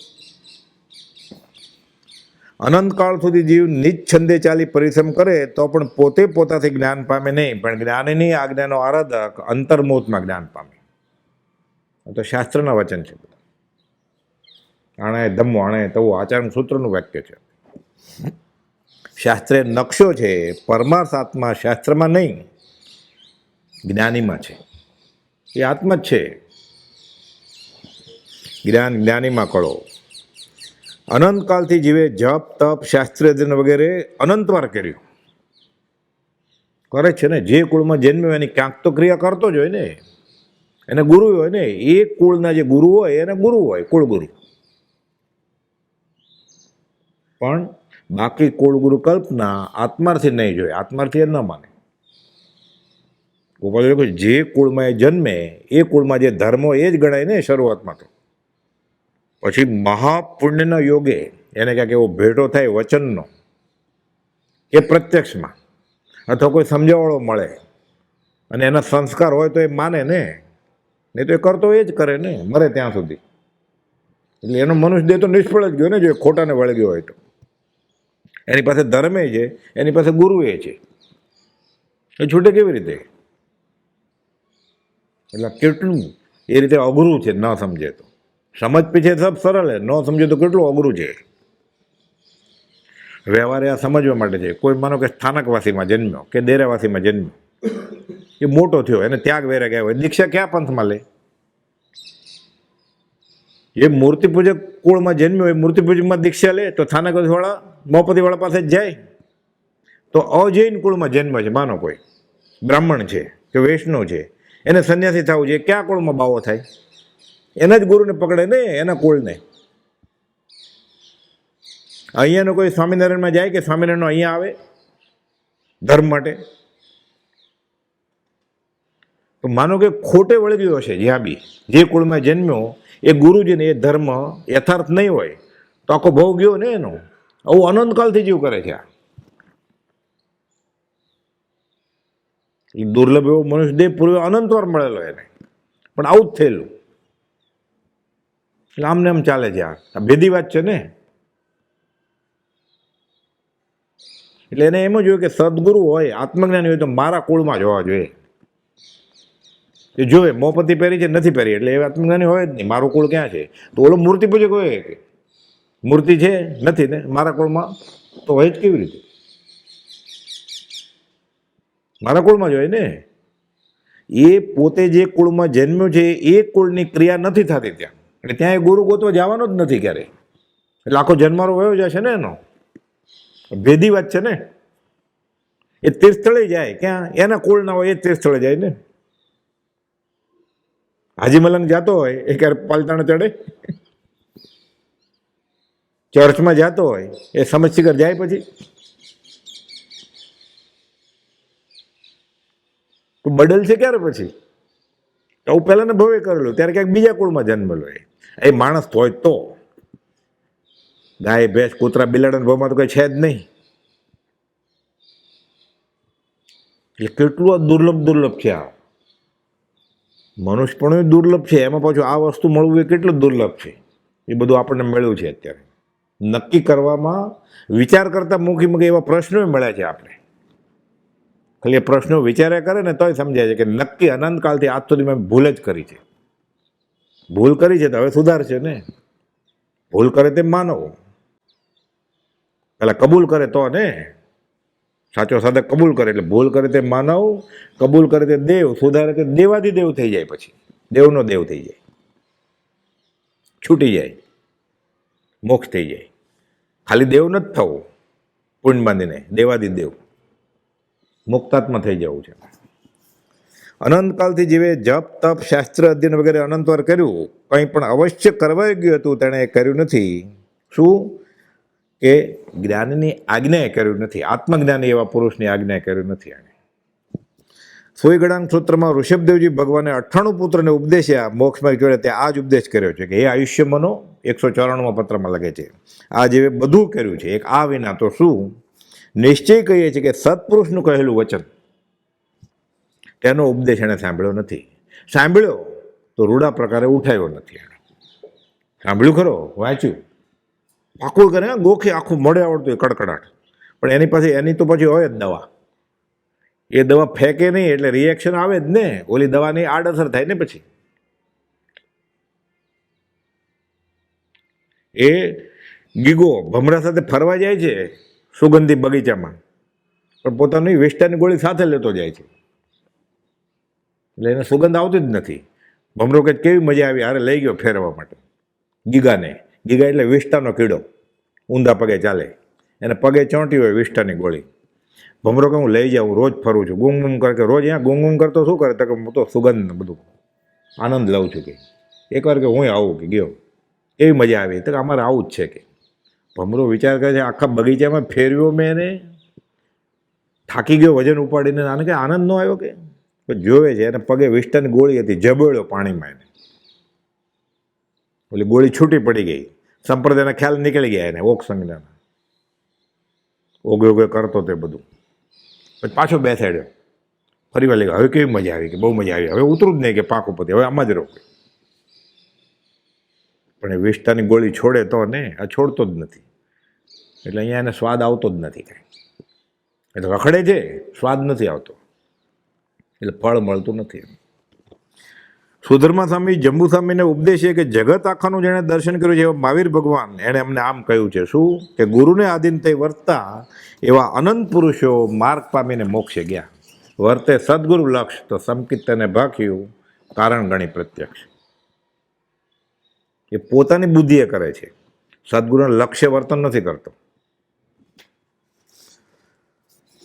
અનંતકાળ સુધી જીવ નિજ છંદે ચાલી પરિશ્રમ કરે તો પણ પોતે પોતાથી જ્ઞાન પામે નહીં, પણ જ્ઞાનીની આજ્ઞાનો આરાધક અંતર્મુહૂર્તમાં જ્ઞાન પામે. તો શાસ્ત્રના વચન છે બધા. આણે ધમ્મો આણે તવો આચરણ સૂત્રનું વાક્ય છે. શાસ્ત્રે નકશો છે, પરમાર્થ આત્મા શાસ્ત્રમાં નહીં જ્ઞાનીમાં છે. એ આત્મા જ છે. જ્ઞાન જ્ઞાનીમાં કળો. અનંતકાળથી જીવે જપ તપ શાસ્ત્રીય વગેરે અનંતવાર કર્યું કરે છે ને. જે કુળમાં જન્મ્યો એની ક્યાંક તો ક્રિયા કરતો જ હોય ને. એને ગુરુ હોય ને, એ કુળના જે ગુરુ હોય એને ગુરુ હોય, કુળગુરુ. પણ બાકી કુળગુરુ કલ્પના આત્માર્થી નહીં જોઈએ, આત્માર્થી એ ન માને. ગોપાલ જે કુળમાં એ જન્મે એ કુળમાં જે ધર્મો એ જ ગણાય ને શરૂઆતમાં. તો પછી મહાપુણ્યના યોગે એને ક્યાંક એવો ભેટો થાય વચનનો કે પ્રત્યક્ષમાં, અથવા કોઈ સમજાવવાળો મળે અને એના સંસ્કાર હોય તો એ માને ને, નહીં તો એ કરતો એ જ કરે ને મરે ત્યાં સુધી. એટલે એનો મનુષ્ય દેહ તો નિષ્ફળ જ ગયો ને, જો ખોટાને વળગ્યો હોય તો. એની પાસે ધર્મે છે, એની પાસે ગુરુ એ છે, એ છૂટે કેવી રીતે? એટલે કેટલું એ રીતે અઘરું છે ન સમજે તો. સમજ પીછે સબ સરળ હે, ન સમજે તો કેટલું અઘરું છે. વ્યવહારે આ સમજવા માટે છે. કોઈ માનો કે સ્થાનકવાસીમાં જન્મ્યો કે ડેરાવાસીમાં જન્મ્યો, એ મોટો થયો, એને ત્યાગ વેરા ગયા હોય, દીક્ષા ક્યાં પંથમાં લે? એ મૂર્તિપૂજક કુળમાં જન્મ્યો હોય, મૂર્તિપૂજકમાં દીક્ષા લે તો સ્થાનકવાસીવાળા મોપતીવાળા પાસે જ જાય. તો અજૈન કુળમાં જન્મ છે, માનો કોઈ બ્રાહ્મણ છે કે વૈષ્ણવ છે, એને સંન્યાસી થવું છે, ક્યાં કુળમાં બાવો થાય? એના જ ગુરુને પકડે ને, એના કુળને. અહીંયાનો કોઈ સ્વામિનારાયણમાં જાય કે સ્વામિનારાયણનો અહીંયા આવે ધર્મ માટે? તો માનો કે ખોટે વળગ્યો હશે જ્યાં બી, જે કુળમાં જન્મ્યો એ ગુરુજીને એ ધર્મ યથાર્થ નહીં હોય તો આખો ભાવ ગયો ને એનો. આવું અનંતકાળથી જીવ કરે છે. એ દુર્લભ એવો મનુષ્ય દેહ પૂર્વે અનંતવાર મળેલો એને, પણ આવું જ થયેલું. એટલે આમને આમ ચાલે છે. આ ભેદી વાત છે ને. એટલે એને એમ જ હોય કે સદગુરુ હોય, આત્મજ્ઞાની હોય તો મારા કુળમાં જ હોવા જોઈએ. એ જોવે મોપતિ પહેરી છે નથી પહેરી એટલે એ આત્મજ્ઞાની હોય જ નહીં. મારું કુળ ક્યાં છે? તો ઓલો મૂર્તિ પૂજક હોય કે મૂર્તિ છે નથી ને મારા કુળમાં, તો હોય જ કેવી રીતે? મારા કુળમાં જ હોય ને. એ પોતે જે કુળમાં જન્મ્યો છે એ કુળની ક્રિયા નથી થતી ત્યાં, એટલે ત્યાં એ ગુરુ ગોતવા જવાનો જ નથી ક્યારે. એટલે આખો જન્મારો વયો જશે ને એનો. ભેદી વાત છે ને. એ તીર્થસ્થળે જાય ક્યાં? એના કુળ ના હોય એ તીર્થસ્થળે જાય ને. હાજી મલંગ જતો હોય એ ક્યારે પાલતાણ ચડે? ચર્ચમાં જતો હોય એ સમજશિખર જાય પછી? તો બદલ છે ક્યારે પછી? આવું પહેલાને ભવે કરેલું ત્યારે ક્યાંક બીજા કુળમાં જન્મેલો એ માણસ હોય તો. ગાય ભેંસ કૂતરા બિલાડા ભાવમાં તો કઈ છે જ નહીં. એટલે કેટલું આ દુર્લભ છે. આ મનુષ્ય પણ દુર્લભ છે, એમાં પાછું આ વસ્તુ મળવું એ કેટલું દુર્લભ છે. એ બધું આપણને મળ્યું છે અત્યારે. નક્કી કરવામાં વિચાર કરતા મૂકી એવા પ્રશ્નો મળ્યા છે આપણે. ખાલી એ પ્રશ્નો વિચાર્યા કરે ને તોય સમજાય છે કે નક્કી અનંતકાળથી આજ સુધી મેં ભૂલ જ કરી છે. ભૂલ કરી છે તો હવે સુધારશે ને. ભૂલ કરે તે માનવ પેલા કબૂલ કરે તો ને. સાચો સાધક કબૂલ કરે એટલે ભૂલ કરે તે માનવ, કબૂલ કરે તે દેવ, સુધારે તે દેવાધિદેવ થઈ જાય. પછી દેવનો દેવ થઈ જાય, છૂટી જાય, મોક્ષ થઈ જાય. ખાલી દેવ નથી થવું પુણ્ય બાંધીને, દેવાધિદેવ મુક્તાત્મા થઈ જવું છે. અનંતકાલથી જીવે જપ તપ શાસ્ત્ર અધ્યયન વગેરે અનંતવાર કર્યું, કંઈ પણ અવશ્ય કરવાઈ ગયું હતું તેણે એ કર્યું નથી. શું કે જ્ઞાનની આજ્ઞાએ કર્યું નથી, આત્મજ્ઞાની એવા પુરુષની આજ્ઞાએ કર્યું નથી. એણે સુઈગળાંગ સૂત્રમાં ઋષભદેવજી ભગવાને 98 પુત્રને ઉપદેશ્યા મોક્ષમાં જોડે તે આ જ ઉપદેશ કર્યો છે કે હે આયુષ્યમનો, 194માં પત્રમાં લખે છે. આ જેવે બધું કર્યું છે, એક આ વિના તો શું? નિશ્ચય કહીએ છીએ કે સત્પુરુષનું કહેલું વચન, તેનો ઉપદેશ એણે સાંભળ્યો નથી. સાંભળ્યો તો રૂડા પ્રકારે ઉઠાવ્યો નથી. એણે સાંભળ્યું ખરો, વાંચ્યું, પાકું કરે, ગોખે આખું મળે આવડતું એ કડકડાટ, પણ એની પાસે એની તો પછી હોય જ દવા. એ દવા ફેંકે નહીં એટલે રિએક્શન આવે જ ને, ઓલી દવાની આડઅસર થાય ને. પછી એ ગીગો ભમરા સાથે ફરવા જાય છે સુગંધી બગીચામાં, પણ પોતાની વિષ્ટાની ગોળી સાથે લેતો જાય છે, એટલે એને સુગંધ આવતી જ નથી. ભમરો કે કેવી મજા આવી, હારે લઈ ગયો ફેરવા માટે ગીગાને. ગીગા એટલે વિષ્ટાનો કીડો, ઊંધા પગે ચાલે, એને પગે ચોંટી હોય વિષ્ટાની ગોળી. ભમરો કે હું લઈ જાઉં, રોજ ફરું છું, ગુમ ગુમ કરે. કે રોજ અહીંયા ગુમ ગુમ કરતો શું કરે? તો કે હું તો સુગંધ બધું આનંદ લઉં છું. કે એકવાર કે હું આવું કે ગયો, એવી મજા આવી. તો કે અમારે આવું જ છે. કે ભમરો વિચાર કરે છે આખા બગીચામાં ફેરવ્યો મેં એને, થાકી ગયો વજન ઉપાડીને, આને કે આનંદ ન આવ્યો? કે જોવે છે એને પગે વિષ્ટાની ગોળી હતી, જબોળ્યો પાણીમાં એને, ઓલી ગોળી છૂટી પડી ગઈ. સંપ્રદાયના ખ્યાલ નીકળી ગયા એને, ઓક સંજ્ઞાના ઓગે ઓગે કરતો તે બધું. પછી પાછો બેસાડ્યો, ફરી વાર લઈ ગયો. હવે કેવી મજા આવી? કે બહુ મજા આવી, હવે ઉતરું જ નહીં કે પાક ઉપરથી, હવે આમાં જ રહું. પણ એ વિષ્ટાની ગોળી છોડે તો ને, આ છોડતો જ નથી, એટલે અહીંયા એને સ્વાદ આવતો જ નથી કાંઈ. એટલે રખડે છે, સ્વાદ નથી આવતો, એટલે ફળ મળતું નથી. સુધર્મા સ્વામી જંબુ સ્વામીને ઉપદેશ છે કે જગત આખાનું જેણે દર્શન કર્યું છે એવા મહાવીર ભગવાન એણે અમને આમ કહ્યું છે. શું કે ગુરુને આધીન થઈ વર્તતા એવા અનંત પુરુષો માર્ગ પામીને મોક્ષે ગયા. વર્તે સદગુરુ લક્ષ તો સંકિત તેને ભાખ્યું, કારણ ગણી પ્રત્યક્ષ. એ પોતાની બુદ્ધિએ કરે છે, સદગુરુના લક્ષ્ય વર્તન નથી કરતો.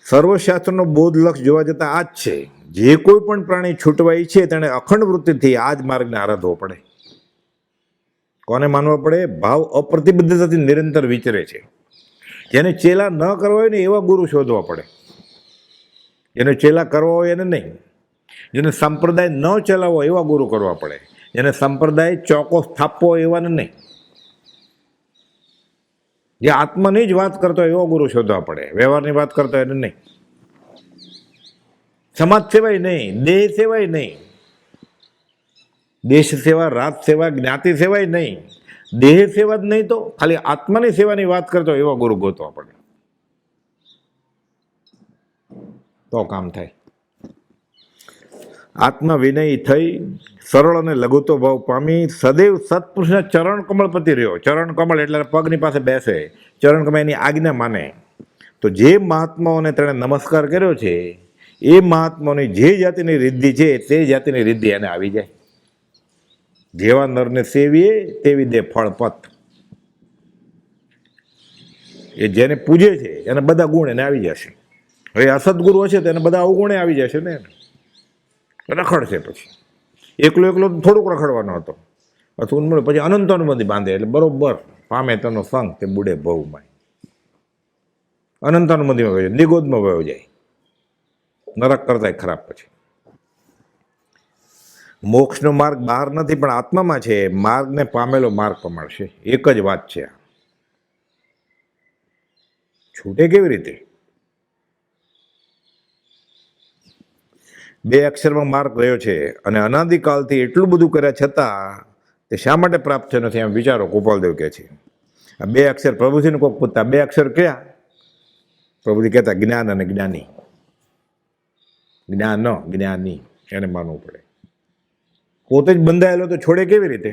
સર્વશાસ્ત્રનો બોધ લક્ષ જોવા જતાં આ જ છે. જે કોઈ પણ પ્રાણી છૂટવા ઈચ્છે તેણે અખંડ વૃત્તિથી આ જ માર્ગને આરાધવો પડે. કોને માનવા પડે? ભાવ અપ્રતિબદ્ધતાથી નિરંતર વિચરે છે. જેને ચેલા ન કરવા હોય ને એવા ગુરુ શોધવા પડે, જેને ચેલા કરવા હોય એને નહીં. જેને સંપ્રદાય ન ચલાવવો એવા ગુરુ કરવા પડે, જેને સંપ્રદાય ચોકો સ્થાપવો એવાને નહીં. જે આત્માની જ વાત કરતો હોય એવો ગુરુ શોધવા પડે, વ્યવહારની વાત કરતો હોય એને નહીં. સમાજ સેવાય નહીં, દેહ સેવાય નહીં, દેશ સેવા, રાત સેવા, જ્ઞાતિ સેવાય નહીં, દેહ સેવા જ નહીં તો ખાલી આત્માની સેવાની વાત કરતો એવા ગુરુ ગોતવા પડે, તો કામ થાય. આત્મા વિનય થઈ સરળ અને લઘુતો ભાવ પામી સદૈવ સત્પુરુષના ચરણ કમળ પતિ રહ્યો. ચરણ કમળ એટલે પગની પાસે બેસે, ચરણ કમળ એની આજ્ઞા માને. તો જે મહાત્માઓને તેણે નમસ્કાર કર્યો છે એ મહાત્માઓની જે જાતિની રિદ્ધિ છે તે જાતિની રિદ્ધિ એને આવી જાય. જેવા નરને સેવીએ તેવી દે ફળપત. એ જેને પૂજે છે એને બધા ગુણ એને આવી જશે. હવે અસદગુરુ હશે તો એને બધા અવગુણે આવી જશે ને, રખડશે. પછી એકલો એકલો થોડુંક રખડવાનો હતો, અથવા મળે પછી અનંતાનુબંધી બાંધે એટલે બરોબર પામે તેનો સંગ તે બુડે ભવમાં. અનંતાનુબંધીમાં વયો જાય, નિગોદમાં વયો જાય, નરક કરતા ખરાબ. પછી મોક્ષનો માર્ગ બહાર નથી પણ આત્મામાં છે. માર્ગને પામેલો માર્ગ પમાડશે, એક જ વાત છે. છૂટે કેવી રીતે? 2 અક્ષરમાં માર્ગ રહ્યો છે અને અનાદિકાલથી એટલું બધું કર્યા છતાં તે શા માટે પ્રાપ્ત થયો નથી? એમ વિચારો. ગોપાલદેવ કહે છે આ 2 અક્ષર પ્રભુજીને કોક પૂછતા, 2 અક્ષર કયા? પ્રભુજી કહેતા જ્ઞાન અને જ્ઞાની. જ્ઞાન જ્ઞાની એને માનવું પડે. પોતે જ બંધાયેલો તો છોડે કેવી રીતે?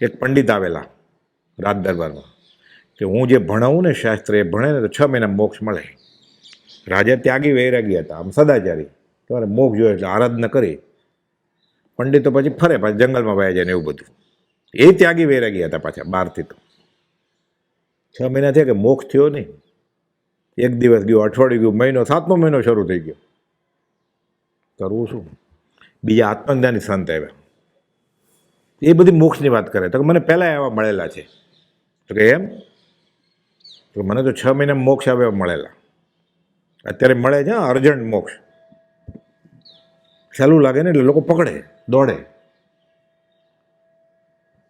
એક પંડિત આવેલા રાજ દરબારમાં, કે હું જે ભણાવું ને શાસ્ત્ર એ ભણે ને તો 6 મહિના મોક્ષ મળે. રાજા ત્યાગી વૈરાગી હતા, આમ સદાચારી, તમારે મોક્ષ જોઈએ એટલે આરાધના કરી. પંડિતો પછી ફરે, પાછા જંગલમાં વયા જાય ને એવું બધું. એ ત્યાગી વૈરાગી હતા પાછા બહારથી. તો 6 મહિના થયા કે મોક્ષ થયો નહીં. એક દિવસ ગયો, અઠવાડિયું ગયું, મહિનો, 7મો મહિનો શરૂ થઈ ગયો. કરવું શું? બીજા આત્મજ્ઞાની સંત આવ્યા, એ બધી મોક્ષની વાત કરે. તો મને પહેલાં એવા મળેલા છે. તો કે એમ? તો મને તો 6 મહિના મોક્ષ આવ્યા મળેલા. અત્યારે મળે છે અર્જન્ટ મોક્ષ. સહેલું લાગે ને એટલે લોકો પકડે, દોડે.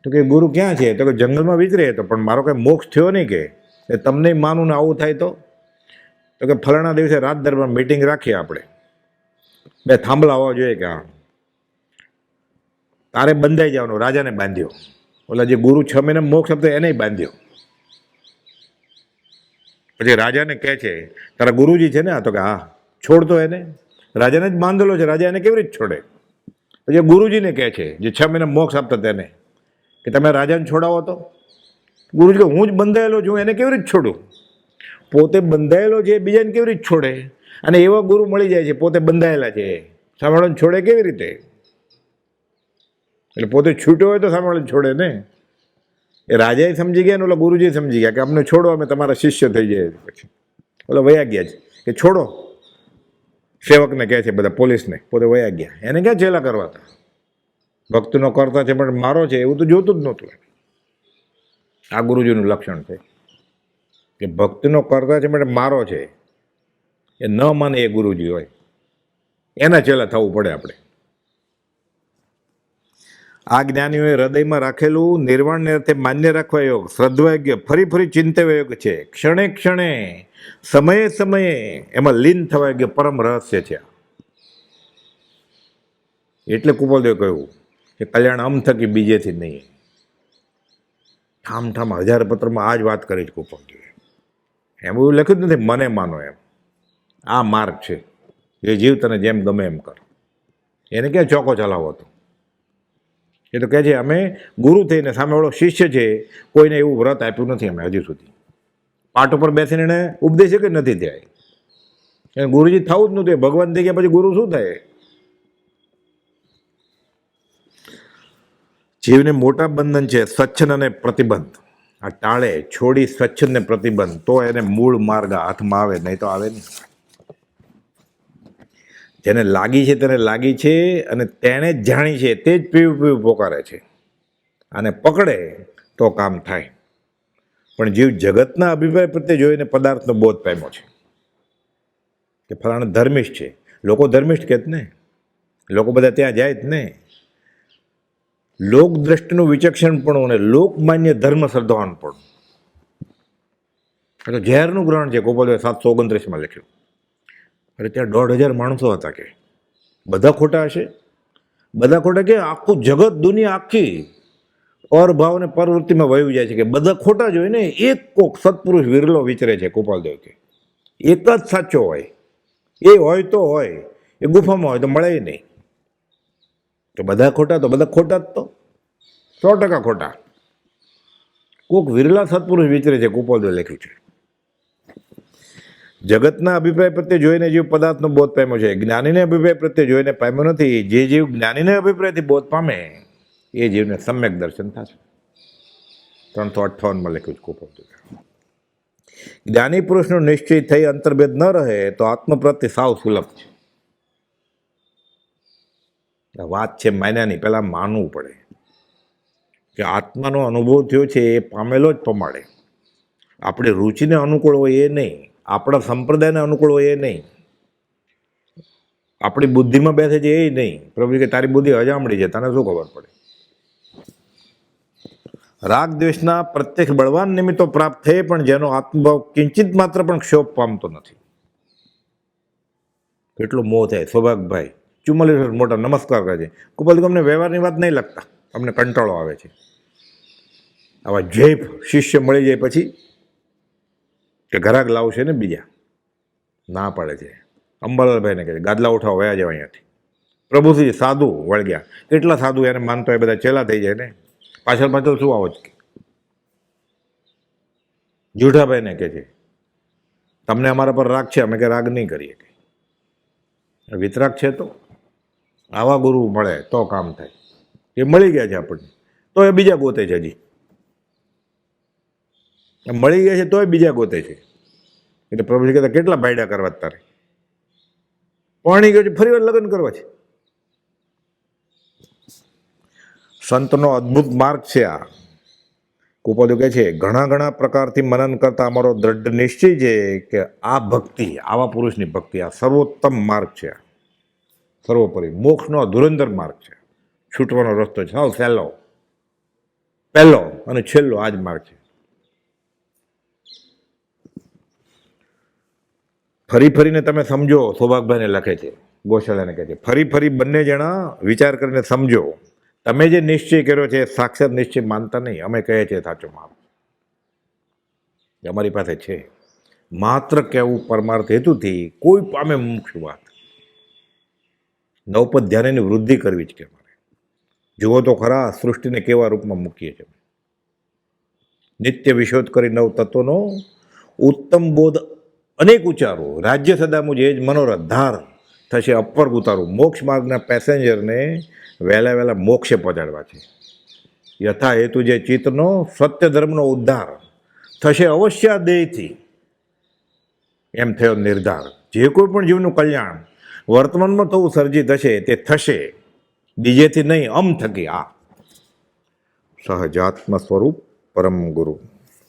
તો કે ગુરુ ક્યાં છે? તો કે જંગલમાં વિચરે. તો પણ મારો કંઈ મોક્ષ થયો નહીં કે તમને માનું ને આવું થાય તો કે ફલાણા દિવસે રાત દરમિયાન મીટિંગ રાખીએ આપણે, 2 થાંભલા હોવા જોઈએ કે હા, તારે બંધાઈ જવાનું. રાજાને બાંધ્યો, ઓલા જે ગુરુ 6 મહિના મોક્ષ આપતો એને બાંધ્યો. પછી રાજાને કહે છે તારા ગુરુજી છે ને? આ તો કે હા. છોડતો એને? રાજાને જ બાંધેલો છે, રાજા એને કેવી રીતે છોડે? પછી ગુરુજીને કહે છે જે 6 મહિના મોક્ષ આપતા તેને કે તમે રાજાને છોડાવો. તો ગુરુજી કે હું જ બંધાયેલો છું, એને કેવી રીતે છોડું? પોતે બંધાયેલો છે, બીજાને કેવી રીતે છોડે? અને એવા ગુરુ મળી જાય છે પોતે બંધાયેલા છે, સાંભળવાને છોડે કેવી રીતે? એટલે પોતે છૂટ્યો હોય તો સાંભળવાને છોડે ને. એ રાજાએ સમજી ગયા ને ઓલા ગુરુજી સમજી ગયા કે અમને છોડો, અમે તમારા શિષ્ય થઈ જાય. પછી ઓલા વયા ગયા છે કે છોડો. સેવકને કહે છે, બધા પોલીસને, પોતે વયા ગયા. એને ક્યાં જેલા કરવા હતા? ભક્તનો કરતા છે પણ મારો છે એવું તો જોતું જ નહોતું. આ ગુરુજીનું લક્ષણ છે કે ભક્તનો કરતા છે પણ મારો છે એ ન માને એ ગુરુજી હોય, એના ચેલા થવું પડે આપણે. આ જ્ઞાનીઓએ હૃદયમાં રાખેલું નિર્વાણને અર્થે માન્ય રાખવા યોગ, શ્રદ્ધા યોગ્ય, ફરી ફરી ચિંતવ્ય યોગ છે. ક્ષણે ક્ષણે, સમયે સમયે એમાં લીન થવા યોગ્ય પરમ રહસ્ય છે. એટલે કુપોલદેવે કહ્યું કે કલ્યાણ અમ થકી બીજેથી નહીં. ઠામ 1000 પત્રમાં આ જ વાત કરી છે કુપોલદેવે. એમ એવું લખ્યું જ નથી મને માનો એમ. આ માર્ગ છે, એ જીવ તને જેમ ગમે એમ કર. એને ક્યાં ચોકો ચલાવો હતો? એ તો કહે છે અમે ગુરુ થઈને સામેવાળો શિષ્ય છે, કોઈને એવું વ્રત આપ્યું નથી અમે હજી સુધી. પાટ ઉપર બેસીને એને ઉપદેશ કે નથી થયા. એને ગુરુજી થવું જ નહોતું. એ ભગવાન થઈ ગયા પછી ગુરુ શું થાય? જીવને મોટા બંધન છે સ્વચ્છંદ અને પ્રતિબંધ. આ ટાળે છોડી સ્વચ્છંદ ને પ્રતિબંધ, તો એને મૂળ માર્ગ હાથમાં આવે, નહીં તો આવે નહીં. જેને લાગી છે તેને લાગી છે અને તેણે જ જાણી છે તે જ પીવું પીવું પોકારે છે. અને પકડે તો કામ થાય. પણ જીવ જગતના અભિપ્રાય પ્રત્યે જોઈને પદાર્થનો બોધ પામ્યો છે કે ફલાણા ધર્મિષ્ઠ છે. લોકો ધર્મિષ્ઠ કહે જ ને, લોકો બધા ત્યાં જાય જ ને. લોક દ્રષ્ટિનું વિચક્ષણપણું અને લોકમાન્ય ધર્મ શ્રદ્ધાવાનપણું તો ઝેરનું ગ્રહણ છે. ગોપાલભાઈ 729માં લખ્યું. અરે ત્યાં 1,500 માણસો હતા કે બધા ખોટા હશે? બધા ખોટા કે આખું જગત દુનિયા આખી અરભાવ અને પ્રવૃત્તિમાં વયું જાય છે કે બધા ખોટા જ હોય ને. એક કોક સત્પુરુષ વિરલો વિચરે છે. ગોપાલદેવ કે એક જ સાચો હોય, એ હોય તો હોય, એ ગુફામાં હોય તો મળે નહીં. તો બધા ખોટા, તો બધા ખોટા જ તો 100% ખોટા. કોક વિરલા સત્પુરુષ વિચરે છે. ગોપાલદેવ લખ્યું છે. જગતના અભિપ્રાય પ્રત્યે જોઈને જીવ પદાર્થનો બોધ પામ્યો છે, જ્ઞાનીને અભિપ્રાય પ્રત્યે જોઈને પામ્યો નથી. જે જીવ જ્ઞાનીને અભિપ્રાયથી બોધ પામે એ જીવને સમ્યક દર્શન થશે. 358માં લખ્યું છે ગોપાલદેવ. જ્ઞાની પુરુષનો નિશ્ચય થઈ અંતર્ભેદ ન રહે તો આત્મ પ્રત્યે સાવ સુલભ છે. વાત છે માન્યાની, પહેલાં માનવું પડે કે આત્માનો અનુભવ થયો છે એ પામેલો જ પમાડે. આપણે રુચિને અનુકૂળ હોય એ નહીં, આપણા સંપ્રદાયને અનુકૂળ હોય એ નહીં, આપણી બુદ્ધિમાં બેસે છે એ નહીં. પ્રભુ કે તારી બુદ્ધિ અજામડી છે, તને શું ખબર પડે? રાગ દ્વેષના પ્રત્યક્ષ બળવાન નિમિત્તો પ્રાપ્ત થયે પણ જેનો આત્મભાવ કિંચિત માત્ર પણ ક્ષોભ પામતો નથી. કેટલો મોહ થાય. સૌભાગભાઈ 44 મોટા નમસ્કાર કરે છે. કુપાલ તમને વ્યવહારની વાત નહીં લાગતા, તમને કંટાળો આવે છે. આવા જે શિષ્ય મળી જાય પછી કે ઘરાક લાવશે ને બીજા ના પાડે છે. અંબાલાલભાઈને કહે ગાદલા ઉઠાવો, વયા જાવ અહીંયાથી. પ્રભુજી સાધુ વળગ્યા. કેટલા સાધુ એને માનતો એ બધા ચેલા થઈ જાય ને. પાછળ શું આવો જ જુઠાભાઈને કહે છે તમને અમારા પર રાગ છે, અમે કે રાગ નહીં કરીએ. વિતરાગ છે તો આવા ગુરુ મળે તો કામ થાય. એ મળી ગયા છે આપણને તો એ બીજા ગોતે છે. હજી મળી ગયા છે તો એ બીજા ગોતે છે. એટલે પ્રભુજી કહેતા કેટલા બાયડા કરવા તારે, પરણી ગયો છે ફરી વાર લગ્ન કરવા છે. સંતનો અદ્ભુત માર્ગ છે આ. કુપોદો કહે છે ઘણા પ્રકારથી મનન કરતા અમારો દ્રઢ નિશ્ચય છે કે આ ભક્તિ, આવા પુરુષની ભક્તિ આ સર્વોત્તમ માર્ગ છે. સર્વોપરી મોક્ષનો ધુરંધર માર્ગ છે. છૂટવાનો રસ્તો છે. સાવ સહેલો, પહેલો અને છેલ્લો આ જ માર્ગ છે. ફરી ફરીને તમે સમજો, સૌભાગભાઈને લખે છે, ગોશાળાને કહે છે ફરી બંને જણા વિચાર કરીને સમજો. તમે જે નિશ્ચય કર્યો છે સાક્ષાત નિશ્ચય માનતા નહીં. અમે કહીએ છીએ સાચો માર્ગ અમારી પાસે છે. માત્ર કહેવું પરમાર્થ હેતુથી કોઈ પામે મુખ્ય વાત નવપદ ધ્યાનની વૃદ્ધિ કરવી જ કે મારે. જુઓ તો ખરા સૃષ્ટિને કેવા રૂપમાં મૂકીએ છીએ. નિત્ય વિશોધ કરી નવ તત્વનો ઉત્તમ બોધ અનેક ઉચ્ચારો. રાજ્ય સદા મુજ એ જ મનોરથ ધાર થશે અપવર્ગ ઉતારું. મોક્ષ માર્ગના પેસેન્જરને વહેલા મોક્ષે પહોંચાડવા છે. યથા હેતુ જે ચિત્તનો સત્ય ધર્મનો ઉદ્ધાર થશે અવશ્ય દેહથી. એમ થયો નિર્ધાર. જે કોઈ પણ જીવનું કલ્યાણ વર્તમાનમાં થવું સર્જિત હશે તે થશે બીજેથી નહીં, અમ થકી. આ સહજાત્મ સ્વરૂપ પરમ ગુરુ.